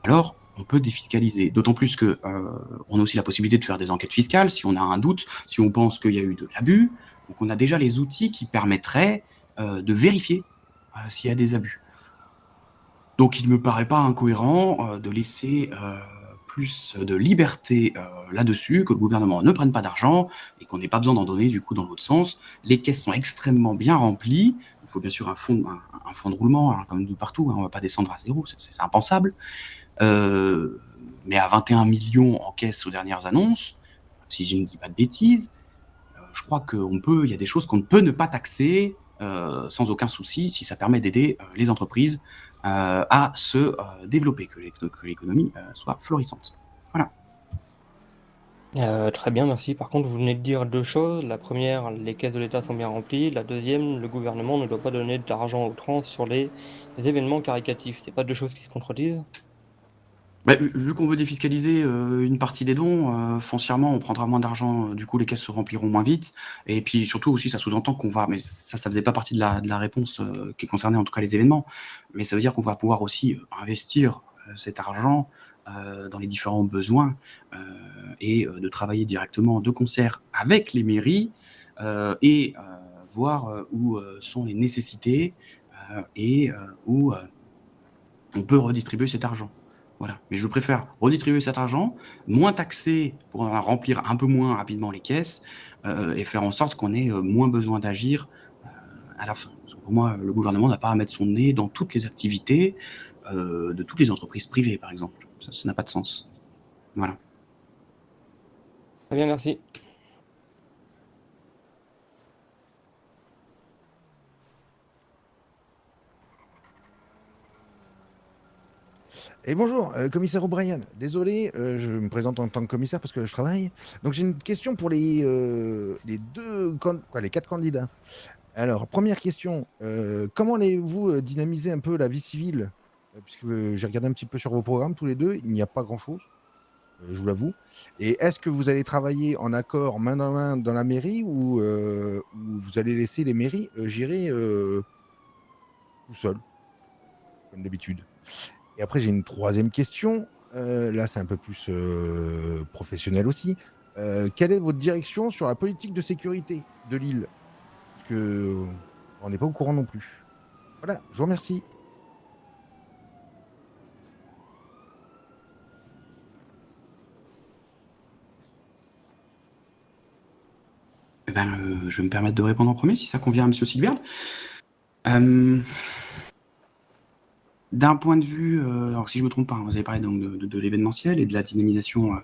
alors on peut défiscaliser. D'autant plus que on a aussi la possibilité de faire des enquêtes fiscales si on a un doute, si on pense qu'il y a eu de l'abus. Donc on a déjà les outils qui permettraient de vérifier s'il y a des abus. Donc il ne me paraît pas incohérent de laisser plus de liberté là-dessus, que le gouvernement ne prenne pas d'argent et qu'on n'ait pas besoin d'en donner du coup dans l'autre sens. Les caisses sont extrêmement bien remplies. Il faut bien sûr un fonds de roulement, hein, comme de partout, hein, on ne va pas descendre à zéro, c'est impensable. Mais à 21 millions en caisse aux dernières annonces, si je ne dis pas de bêtises, je crois qu'il y a des choses qu'on ne peut ne pas taxer sans aucun souci si ça permet d'aider les entreprises à se développer, que l'économie soit florissante. Voilà. Très bien, merci. Par contre, vous venez de dire deux choses. La première, les caisses de l'État sont bien remplies. La deuxième, le gouvernement ne doit pas donner d'argent à outrance sur les événements caricatifs. C'est pas deux choses qui se contredisent? Bah, vu qu'on veut défiscaliser une partie des dons, foncièrement, on prendra moins d'argent, du coup, les caisses se rempliront moins vite. Et puis surtout aussi, ça sous-entend qu'on va, mais ça faisait pas partie de la réponse qui concernait en tout cas les événements, mais ça veut dire qu'on va pouvoir aussi investir cet argent dans les différents besoins et de travailler directement de concert avec les mairies et voir où sont les nécessités et où on peut redistribuer cet argent. Voilà. Mais je préfère redistribuer cet argent, moins taxer pour remplir un peu moins rapidement les caisses et faire en sorte qu'on ait moins besoin d'agir à la fin. Parce que pour moi, le gouvernement n'a pas à mettre son nez dans toutes les activités de toutes les entreprises privées, par exemple. Ça n'a pas de sens. Voilà. Très bien, merci. Et bonjour, commissaire O'Brien. Désolé, je me présente en tant que commissaire parce que je travaille. Donc j'ai une question pour les quatre candidats. Alors, première question, comment allez-vous dynamiser un peu la vie civile? Puisque j'ai regardé un petit peu sur vos programmes tous les deux, il n'y a pas grand-chose, je vous l'avoue. Et est-ce que vous allez travailler en accord main dans main dans la mairie ou vous allez laisser les mairies gérer tout seul, comme d'habitude? Et après, j'ai une troisième question. Là, c'est un peu plus professionnel aussi. Quelle est votre direction sur la politique de sécurité de l'île? Parce que on n'est pas au courant non plus. Voilà, je vous remercie. Eh ben, je vais me permettre de répondre en premier, si ça convient à M. Sigbert. D'un point de vue, alors si je ne me trompe pas, vous avez parlé donc de l'événementiel et de la dynamisation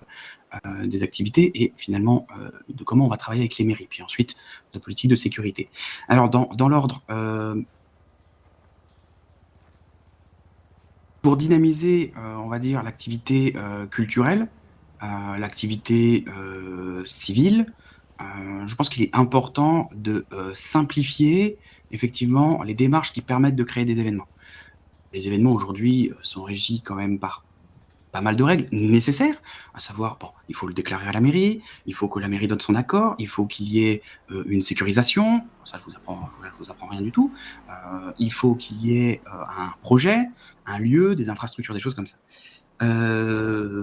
des activités et finalement de comment on va travailler avec les mairies, puis ensuite la politique de sécurité. Alors dans l'ordre, Pour dynamiser, on va dire, l'activité culturelle, l'activité civile, je pense qu'il est important de simplifier effectivement les démarches qui permettent de créer des événements. Les événements aujourd'hui sont régis quand même par pas mal de règles nécessaires, à savoir, bon, il faut le déclarer à la mairie, il faut que la mairie donne son accord, il faut qu'il y ait une sécurisation, ça je vous apprends rien du tout, il faut qu'il y ait un projet, un lieu, des infrastructures, des choses comme ça.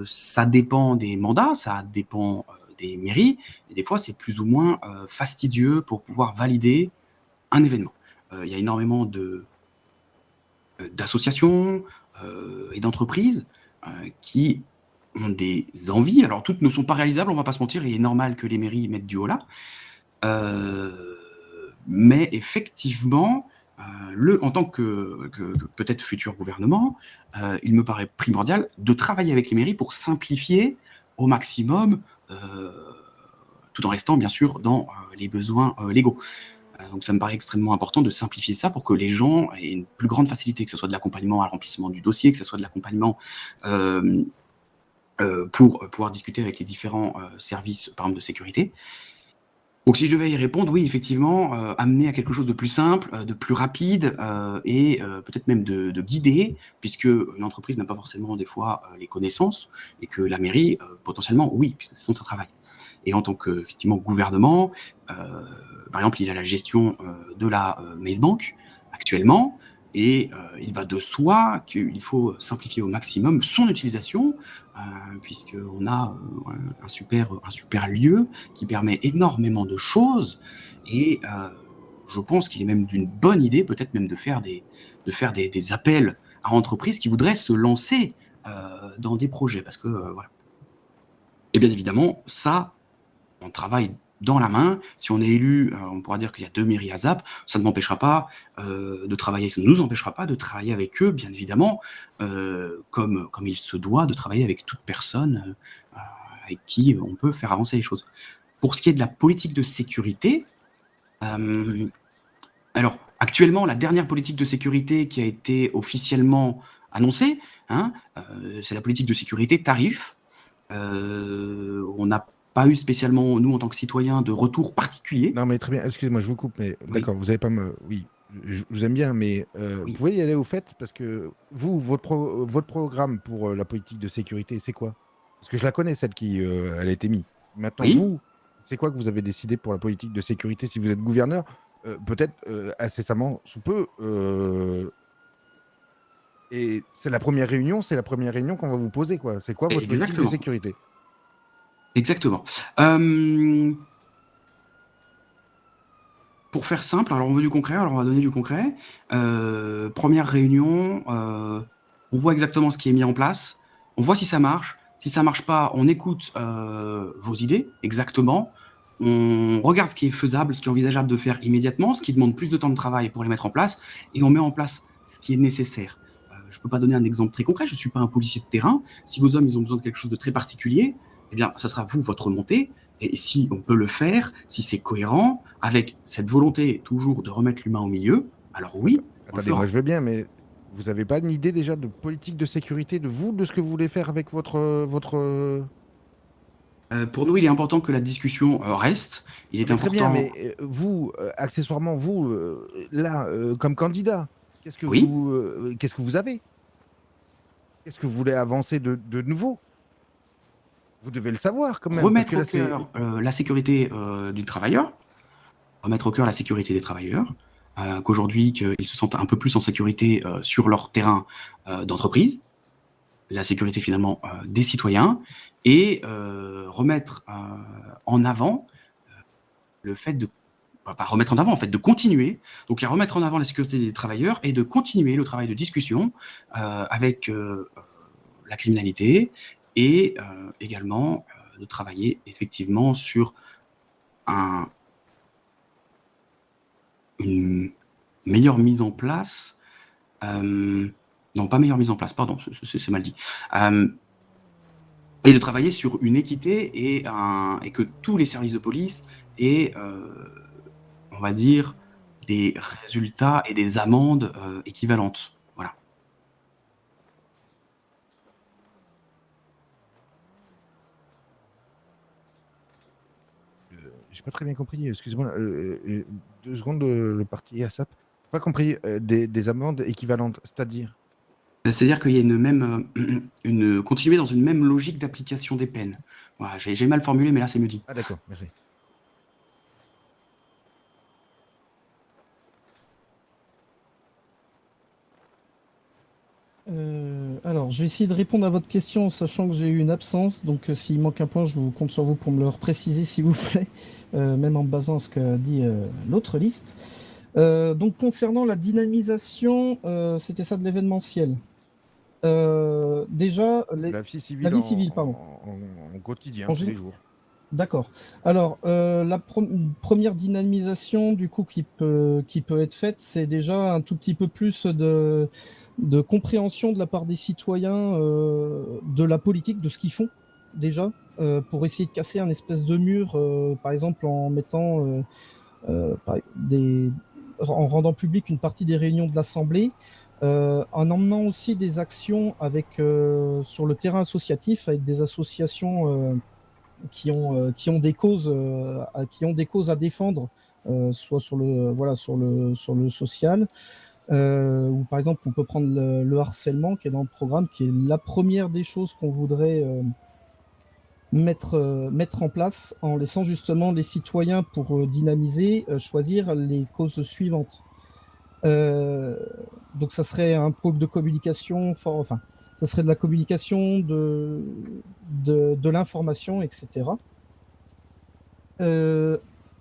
Ça dépend des mandats, ça dépend des mairies, et des fois c'est plus ou moins fastidieux pour pouvoir valider un événement. Il y a énormément d'associations et d'entreprises qui ont des envies. Alors toutes ne sont pas réalisables, on va pas se mentir, il est normal que les mairies mettent du holà. Mais effectivement, en tant que peut-être futur gouvernement, il me paraît primordial de travailler avec les mairies pour simplifier au maximum, tout en restant bien sûr dans les besoins légaux. Donc ça me paraît extrêmement important de simplifier ça pour que les gens aient une plus grande facilité, que ce soit de l'accompagnement à remplissement du dossier, que ce soit de l'accompagnement pour pouvoir discuter avec les différents services, par exemple, de sécurité. Donc si je devais y répondre, oui, effectivement, amener à quelque chose de plus simple, de plus rapide et peut-être même de guidé, puisque une entreprise n'a pas forcément des fois les connaissances et que la mairie, potentiellement, oui, puisque c'est son travail. Et en tant que effectivement gouvernement, par exemple, il a la gestion de la Maze Bank actuellement, et il va de soi qu'il faut simplifier au maximum son utilisation, puisqu'on a un super lieu qui permet énormément de choses, et je pense qu'il est même d'une bonne idée, peut-être même de faire des appels à entreprises qui voudraient se lancer dans des projets, parce que voilà. Et bien évidemment, ça, on travaille dans la main. Si on est élu, on pourra dire qu'il y a 2 mairies à ZAP, ça ne m'empêchera pas de travailler, ça ne nous empêchera pas de travailler avec eux, bien évidemment, comme il se doit de travailler avec toute personne avec qui on peut faire avancer les choses. Pour ce qui est de la politique de sécurité, alors actuellement, la dernière politique de sécurité qui a été officiellement annoncée, c'est la politique de sécurité tarif. On n'a pas eu spécialement, nous, en tant que citoyens, de retour particulier. Non, mais très bien, excusez-moi, je vous coupe, mais Oui. d'accord, vous n'allez pas me. Oui, je vous aime bien, mais Oui. vous pouvez y aller au fait, parce que vous, votre programme pour la politique de sécurité, c'est quoi? Parce que je la connais, celle qui elle a été mise. Maintenant, Oui. vous, c'est quoi que vous avez décidé pour la politique de sécurité si vous êtes gouverneur? Peut-être incessamment sous peu. Et c'est la première réunion qu'on va vous poser, quoi. C'est quoi votre politique de Exactement. sécurité? Exactement. Pour faire simple, alors on veut du concret, alors on va donner du concret. Première réunion, on voit exactement ce qui est mis en place, on voit si ça marche. Si ça marche pas, on écoute vos idées, exactement. On regarde ce qui est faisable, ce qui est envisageable de faire immédiatement, ce qui demande plus de temps de travail pour les mettre en place, et on met en place ce qui est nécessaire. Je ne peux pas donner un exemple très concret, je ne suis pas un policier de terrain. Si vos hommes ils ont besoin de quelque chose de très particulier, eh bien, ça sera vous, votre montée. Et si on peut le faire, si c'est cohérent, avec cette volonté toujours de remettre l'humain au milieu, alors oui, on le Attendez, fera. moi je veux bien, mais vous n'avez pas une idée déjà de politique de sécurité de vous, de ce que vous voulez faire avec votre. Pour nous, il est important que la discussion reste. Il est Mais très bien, important. mais vous, accessoirement, vous, là, comme candidat, qu'est-ce que Oui. vous avez? Qu'est-ce que vous voulez avancer de nouveau? Vous devez le savoir quand même. Remettre parce que au là, cœur la sécurité du travailleur, remettre au cœur la sécurité des travailleurs, qu'aujourd'hui, qu'ils se sentent un peu plus en sécurité sur leur terrain d'entreprise, la sécurité finalement des citoyens, et remettre en avant le fait de pas remettre en avant, en fait, de continuer. Donc, il y a remettre en avant la sécurité des travailleurs et de continuer le travail de discussion avec la criminalité et également de travailler effectivement sur une meilleure mise en place. Non, pas meilleure mise en place, pardon, c'est mal dit. Et de travailler sur une équité et que tous les services de police aient, on va dire, des résultats et des amendes équivalentes. Voilà. j'ai pas très bien compris, excusez-moi, 2 secondes, le parti ASAP. Pas compris, des amendes équivalentes, c'est-à-dire? C'est-à-dire qu'il y a continuer dans une même logique d'application des peines. Voilà, j'ai mal formulé, mais là, c'est mieux dit. Ah d'accord, merci. Alors, je vais essayer de répondre à votre question, sachant que j'ai eu une absence. Donc, s'il manque un point, je vous compte sur vous pour me le repréciser, s'il vous plaît, même en me basant sur ce qu'a dit l'autre liste. Donc, concernant la dynamisation, c'était ça de l'événementiel. Déjà, La vie civile, la vie civile, pardon. en quotidien, En tous gé- les jours. D'accord. Alors, la première dynamisation du coup qui peut être faite, c'est déjà un tout petit peu plus de compréhension de la part des citoyens de la politique, de ce qu'ils font déjà, pour essayer de casser un espèce de mur, par exemple en mettant en rendant public une partie des réunions de l'Assemblée, en emmenant aussi des actions avec sur le terrain associatif avec des associations qui ont des causes à défendre, soit sur le social, ou par exemple on peut prendre le harcèlement qui est dans le programme, qui est la première des choses qu'on voudrait mettre en place, en laissant justement les citoyens, pour dynamiser, choisir les causes suivantes. Donc ça serait un pôle de communication fort, enfin ça serait de la communication, de l'information, etc.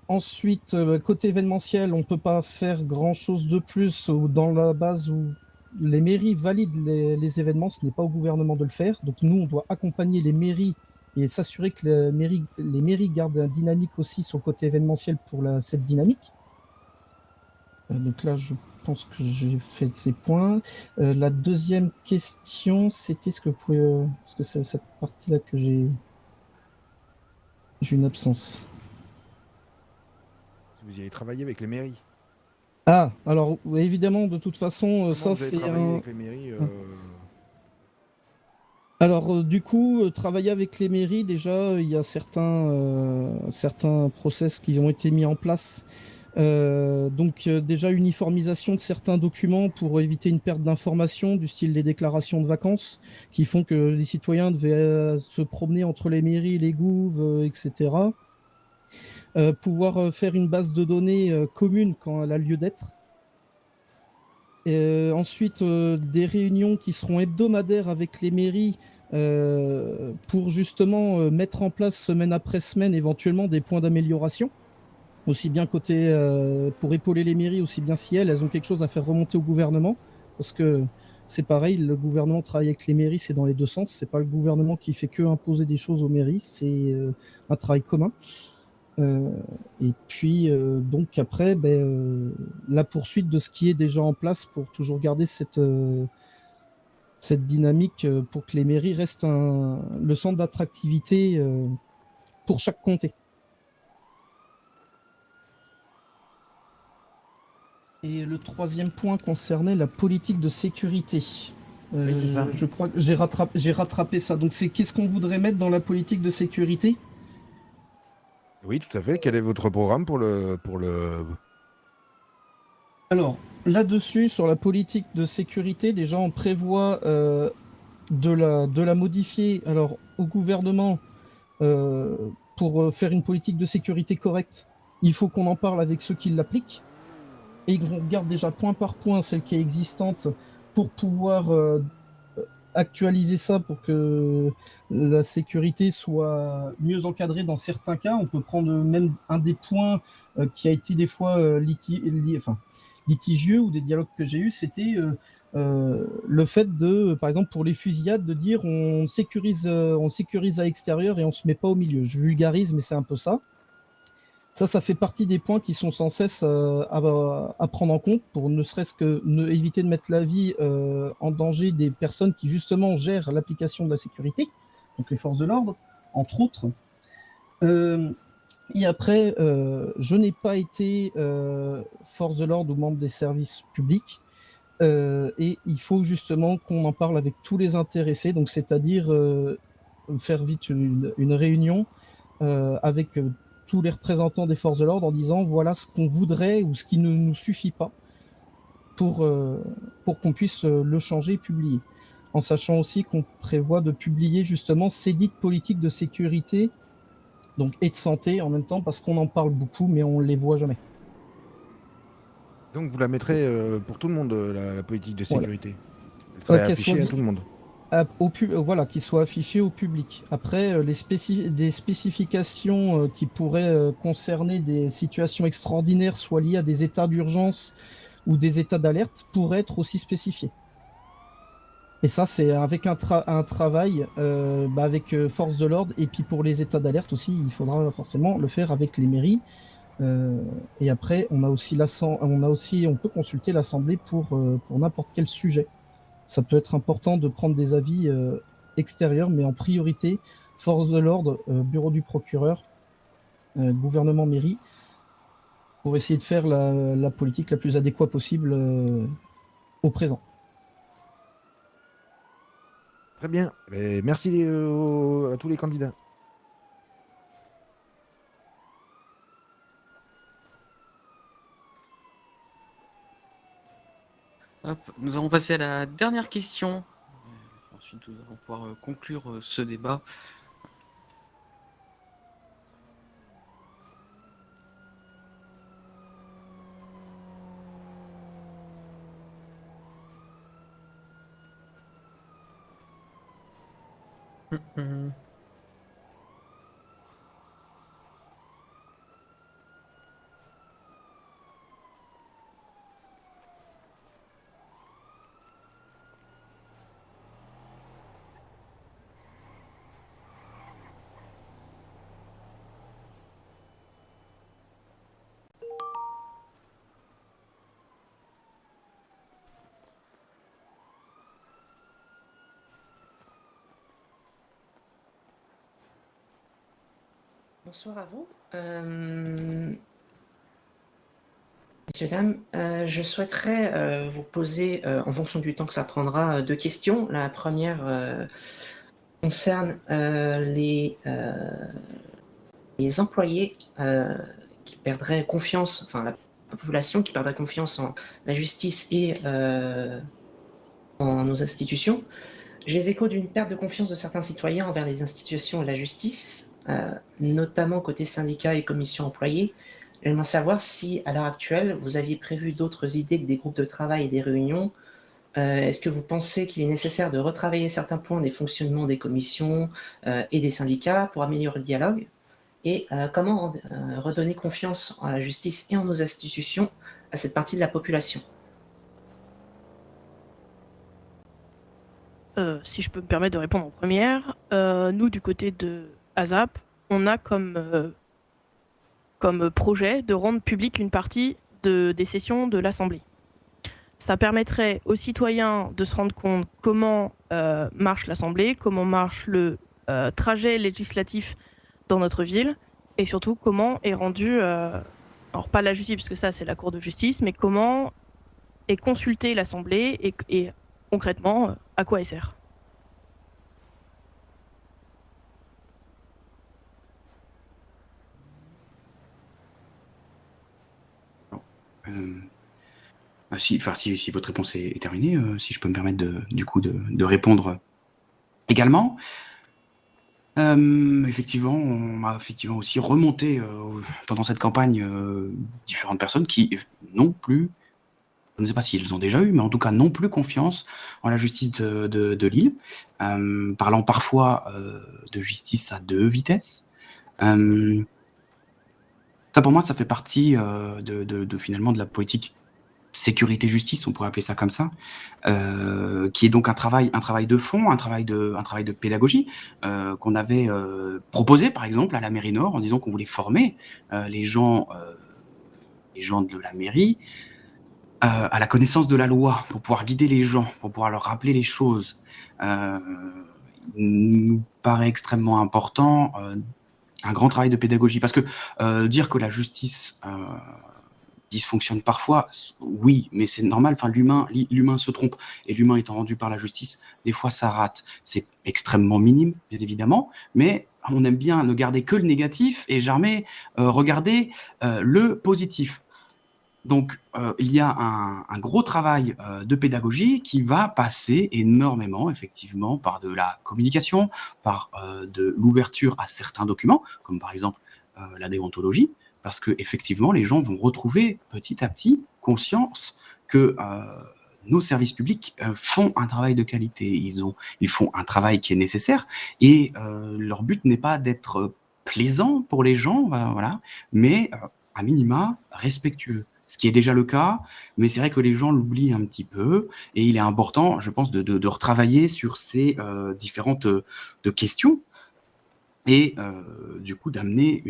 Ensuite, côté événementiel, on ne peut pas faire grand-chose de plus dans la base où les mairies valident les événements. Ce n'est pas au gouvernement de le faire. Donc nous, on doit accompagner les mairies et s'assurer que les mairies gardent une dynamique aussi sur le côté événementiel pour cette dynamique. Donc là, je pense que j'ai fait ces points. La deuxième question, c'était ce que vous pouvez... parce que c'est cette partie-là que j'ai une absence. Si vous y avez travaillé avec les mairies. Ah, alors évidemment, de toute façon, Comment ça vous avez c'est travaillé un... avec les mairies Alors, du coup, travailler avec les mairies, déjà, il y a certains process qui ont été mis en place. Donc, déjà, uniformisation de certains documents pour éviter une perte d'informations, du style les déclarations de vacances, qui font que les citoyens devaient se promener entre les mairies, les gouves, etc. Pouvoir faire une base de données commune quand elle a lieu d'être. Ensuite, des réunions qui seront hebdomadaires avec les mairies pour justement mettre en place semaine après semaine éventuellement des points d'amélioration, aussi bien côté pour épauler les mairies, aussi bien si elles ont quelque chose à faire remonter au gouvernement, parce que c'est pareil, le gouvernement travaille avec les mairies, c'est dans les deux sens, c'est pas le gouvernement qui fait que imposer des choses aux mairies, c'est un travail commun. Et puis, donc après, la poursuite de ce qui est déjà en place pour toujours garder cette dynamique pour que les mairies restent le centre d'attractivité pour chaque comté. Et le troisième point concernait la politique de sécurité. Oui, c'est ça. Je crois que j'ai rattrapé ça. Donc, qu'est-ce qu'on voudrait mettre dans la politique de sécurité ? Oui, tout à fait. Quel est votre programme pour le... Alors, là-dessus, sur la politique de sécurité, déjà, on prévoit de la modifier au gouvernement pour faire une politique de sécurité correcte. Il faut qu'on en parle avec ceux qui l'appliquent et qu'on regarde déjà point par point celle qui est existante pour pouvoir actualiser ça pour que la sécurité soit mieux encadrée dans certains cas. On peut prendre même un des points qui a été des fois litigieux, ou des dialogues que j'ai eus, c'était le fait de, par exemple pour les fusillades, de dire on sécurise à l'extérieur et on se met pas au milieu. Je vulgarise, mais c'est un peu ça. Ça fait partie des points qui sont sans cesse à prendre en compte pour ne serait-ce que éviter de mettre la vie en danger des personnes qui justement gèrent l'application de la sécurité, donc les forces de l'ordre, entre autres. Et après, je n'ai pas été force de l'ordre ou membre des services publics, et il faut justement qu'on en parle avec tous les intéressés, donc c'est-à-dire faire vite une réunion avec tous les représentants des forces de l'ordre en disant voilà ce qu'on voudrait ou ce qui ne nous suffit pas pour qu'on puisse le changer et publier. En sachant aussi qu'on prévoit de publier justement ces dites politiques de sécurité donc, et de santé en même temps, parce qu'on en parle beaucoup, mais on ne les voit jamais. Donc vous la mettrez pour tout le monde, la politique de Voilà. sécurité. Elle serait Qu'elle affichée soit à tout le monde. Voilà, qui soit affiché au public. Après, des spécifications qui pourraient concerner des situations extraordinaires, soit liées à des états d'urgence ou des états d'alerte, pourraient être aussi spécifiées. Et ça, c'est avec un travail avec force de l'ordre. Et puis pour les états d'alerte aussi, il faudra forcément le faire avec les mairies. Et après, on peut consulter l'Assemblée pour n'importe quel sujet. Ça peut être important de prendre des avis extérieurs, mais en priorité, force de l'ordre, bureau du procureur, gouvernement, mairie, pour essayer de faire la politique la plus adéquate possible au présent. Très bien. Merci à tous les candidats. Hop, nous allons passer à la dernière question. Ensuite, nous allons pouvoir conclure ce débat. Bonsoir à vous. Messieurs, dames, je souhaiterais vous poser, en fonction du temps que ça prendra, 2 questions. La première concerne les employés qui perdraient confiance, enfin la population qui perdrait confiance en la justice et en nos institutions. J'ai les échos d'une perte de confiance de certains citoyens envers les institutions et la justice, notamment côté syndicats et commissions employées. J'aimerais savoir si, à l'heure actuelle, vous aviez prévu d'autres idées que des groupes de travail et des réunions. Est-ce que vous pensez qu'il est nécessaire de retravailler certains points des fonctionnements des commissions et des syndicats pour améliorer le dialogue? Et comment redonner confiance en la justice et en nos institutions à cette partie de la population? Si je peux me permettre de répondre en première, nous, du côté de ASAP, on a comme projet de rendre publique une partie des sessions de l'Assemblée. Ça permettrait aux citoyens de se rendre compte comment marche l'Assemblée, comment marche le trajet législatif dans notre ville, et surtout comment est rendu, alors pas la justice, parce que ça c'est la Cour de justice, mais comment est consultée l'Assemblée et concrètement à quoi elle sert. Si votre réponse est terminée, si je peux me permettre de répondre également. Effectivement, on m'a effectivement aussi remonté pendant cette campagne différentes personnes qui non plus, je ne sais pas s'ils ont déjà eu, mais en tout cas non plus confiance en la justice de Lille, parlant parfois de justice à 2 vitesses. Ça pour moi, ça fait partie finalement de la politique sécurité-justice, on pourrait appeler ça comme ça, qui est donc un travail de fond, un travail de pédagogie qu'on avait proposé par exemple à la mairie Nord en disant qu'on voulait former les gens de la mairie à la connaissance de la loi pour pouvoir guider les gens, pour pouvoir leur rappeler les choses. Il nous paraît extrêmement important un grand travail de pédagogie parce que dire que la justice dysfonctionne parfois, oui, mais c'est normal, enfin, l'humain se trompe, et l'humain étant rendu par la justice, des fois ça rate. C'est extrêmement minime, bien évidemment, mais on aime bien ne garder que le négatif et jamais regarder le positif. Donc, il y a un gros travail de pédagogie qui va passer énormément, effectivement, par de la communication, par de l'ouverture à certains documents, comme par exemple la déontologie, parce que effectivement, les gens vont retrouver petit à petit conscience que nos services publics font un travail de qualité. Ils font un travail qui est nécessaire, et leur but n'est pas d'être plaisant pour les gens, voilà, mais à minima respectueux. Ce qui est déjà le cas, mais c'est vrai que les gens l'oublient un petit peu, et il est important, je pense, de retravailler sur ces différentes de questions, et du coup d'amener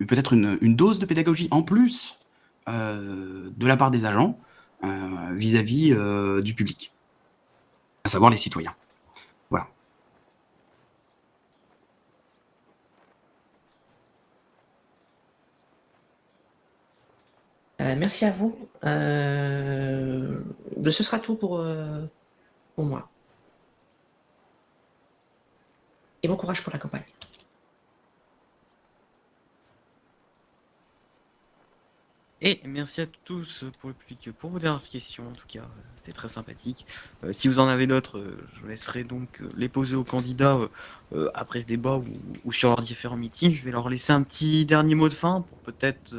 peut-être une dose de pédagogie en plus de la part des agents vis-à-vis du public, à savoir les citoyens. Voilà. Merci à vous. Ce sera tout pour moi. Et bon courage pour la campagne. Et merci à tous pour le public pour vos dernières questions. En tout cas, c'était très sympathique. Si vous en avez d'autres, je vous laisserai donc les poser aux candidats après ce débat ou sur leurs différents meetings. Je vais leur laisser un petit dernier mot de fin pour peut-être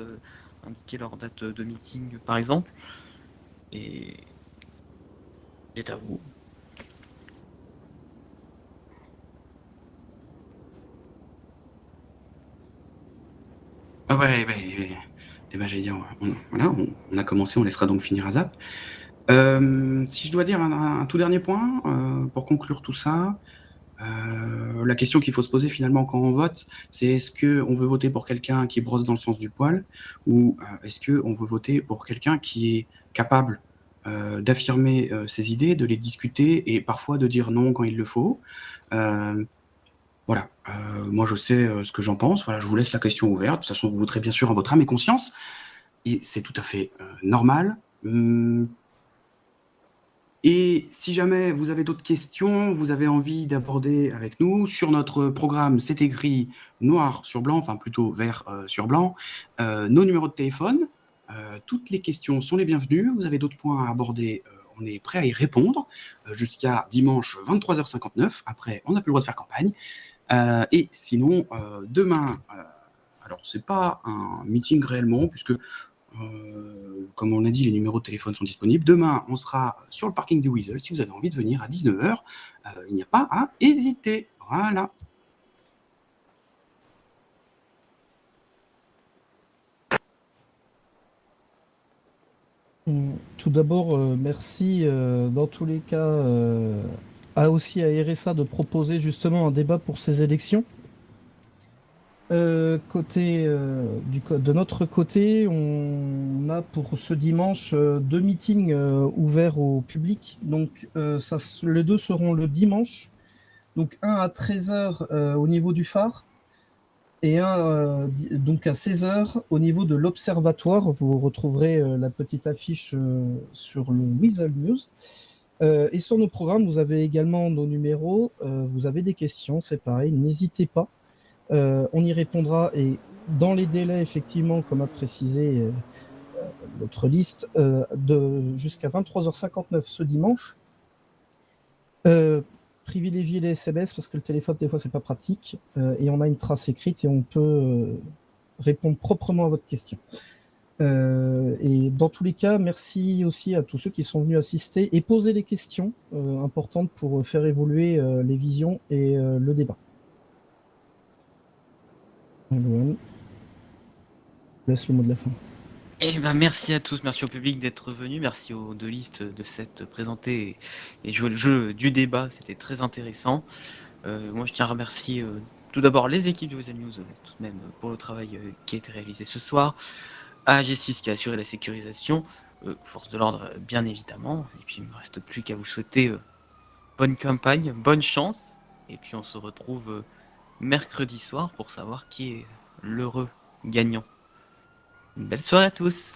indiquer leur date de meeting, par exemple. Et c'est à vous. Ah ouais, j'allais dire, voilà, on a commencé, on laissera donc finir à zap. Si je dois dire un tout dernier point pour conclure tout ça, la question qu'il faut se poser finalement quand on vote, c'est est-ce qu'on veut voter pour quelqu'un qui brosse dans le sens du poil, ou est-ce qu'on veut voter pour quelqu'un qui est capable d'affirmer ses idées, de les discuter et parfois de dire non quand il le faut. Voilà, moi je sais ce que j'en pense, voilà, je vous laisse la question ouverte, de toute façon vous voterez bien sûr en votre âme et conscience, et c'est tout à fait normal. Et si jamais vous avez d'autres questions, vous avez envie d'aborder avec nous, sur notre programme, c'est écrit noir sur blanc, enfin plutôt vert sur blanc, nos numéros de téléphone. Toutes les questions sont les bienvenues. Vous avez d'autres points à aborder, on est prêt à y répondre jusqu'à dimanche 23h59. Après, on n'a plus le droit de faire campagne. Et sinon, demain, alors c'est pas un meeting réellement, puisque comme on a dit, les numéros de téléphone sont disponibles. Demain, on sera sur le parking du Weasel. Si vous avez envie de venir à 19h, il n'y a pas à hésiter. Voilà. Tout d'abord, merci dans tous les cas aussi à RSA de proposer justement un débat pour ces élections. De notre côté, on a pour ce dimanche 2 meetings ouverts au public. Donc, les deux seront le dimanche. Donc, un à 13h au niveau du phare et un donc à 16h au niveau de l'observatoire. Vous retrouverez la petite affiche sur le Weasel News. Et sur nos programmes, vous avez également nos numéros. Vous avez des questions, c'est pareil, n'hésitez pas. On y répondra, et dans les délais, effectivement, comme a précisé notre liste, jusqu'à 23h59 ce dimanche. Privilégiez les SMS parce que le téléphone, des fois, c'est pas pratique. Et on a une trace écrite et on peut répondre proprement à votre question. Et dans tous les cas, merci aussi à tous ceux qui sont venus assister et poser les questions importantes pour faire évoluer les visions et le débat. Je laisse le mot de la fin. Eh ben, merci à tous, merci au public d'être venu, merci aux deux listes de s'être présentés et jouer le jeu du débat, c'était très intéressant. Moi je tiens à remercier tout d'abord les équipes de Weasel News tout de même pour le travail qui a été réalisé ce soir, à G6 qui a assuré la sécurisation, force de l'ordre bien évidemment, et puis il ne me reste plus qu'à vous souhaiter bonne campagne, bonne chance, et puis on se retrouve mercredi soir pour savoir qui est l'heureux gagnant. Belle soirée à tous.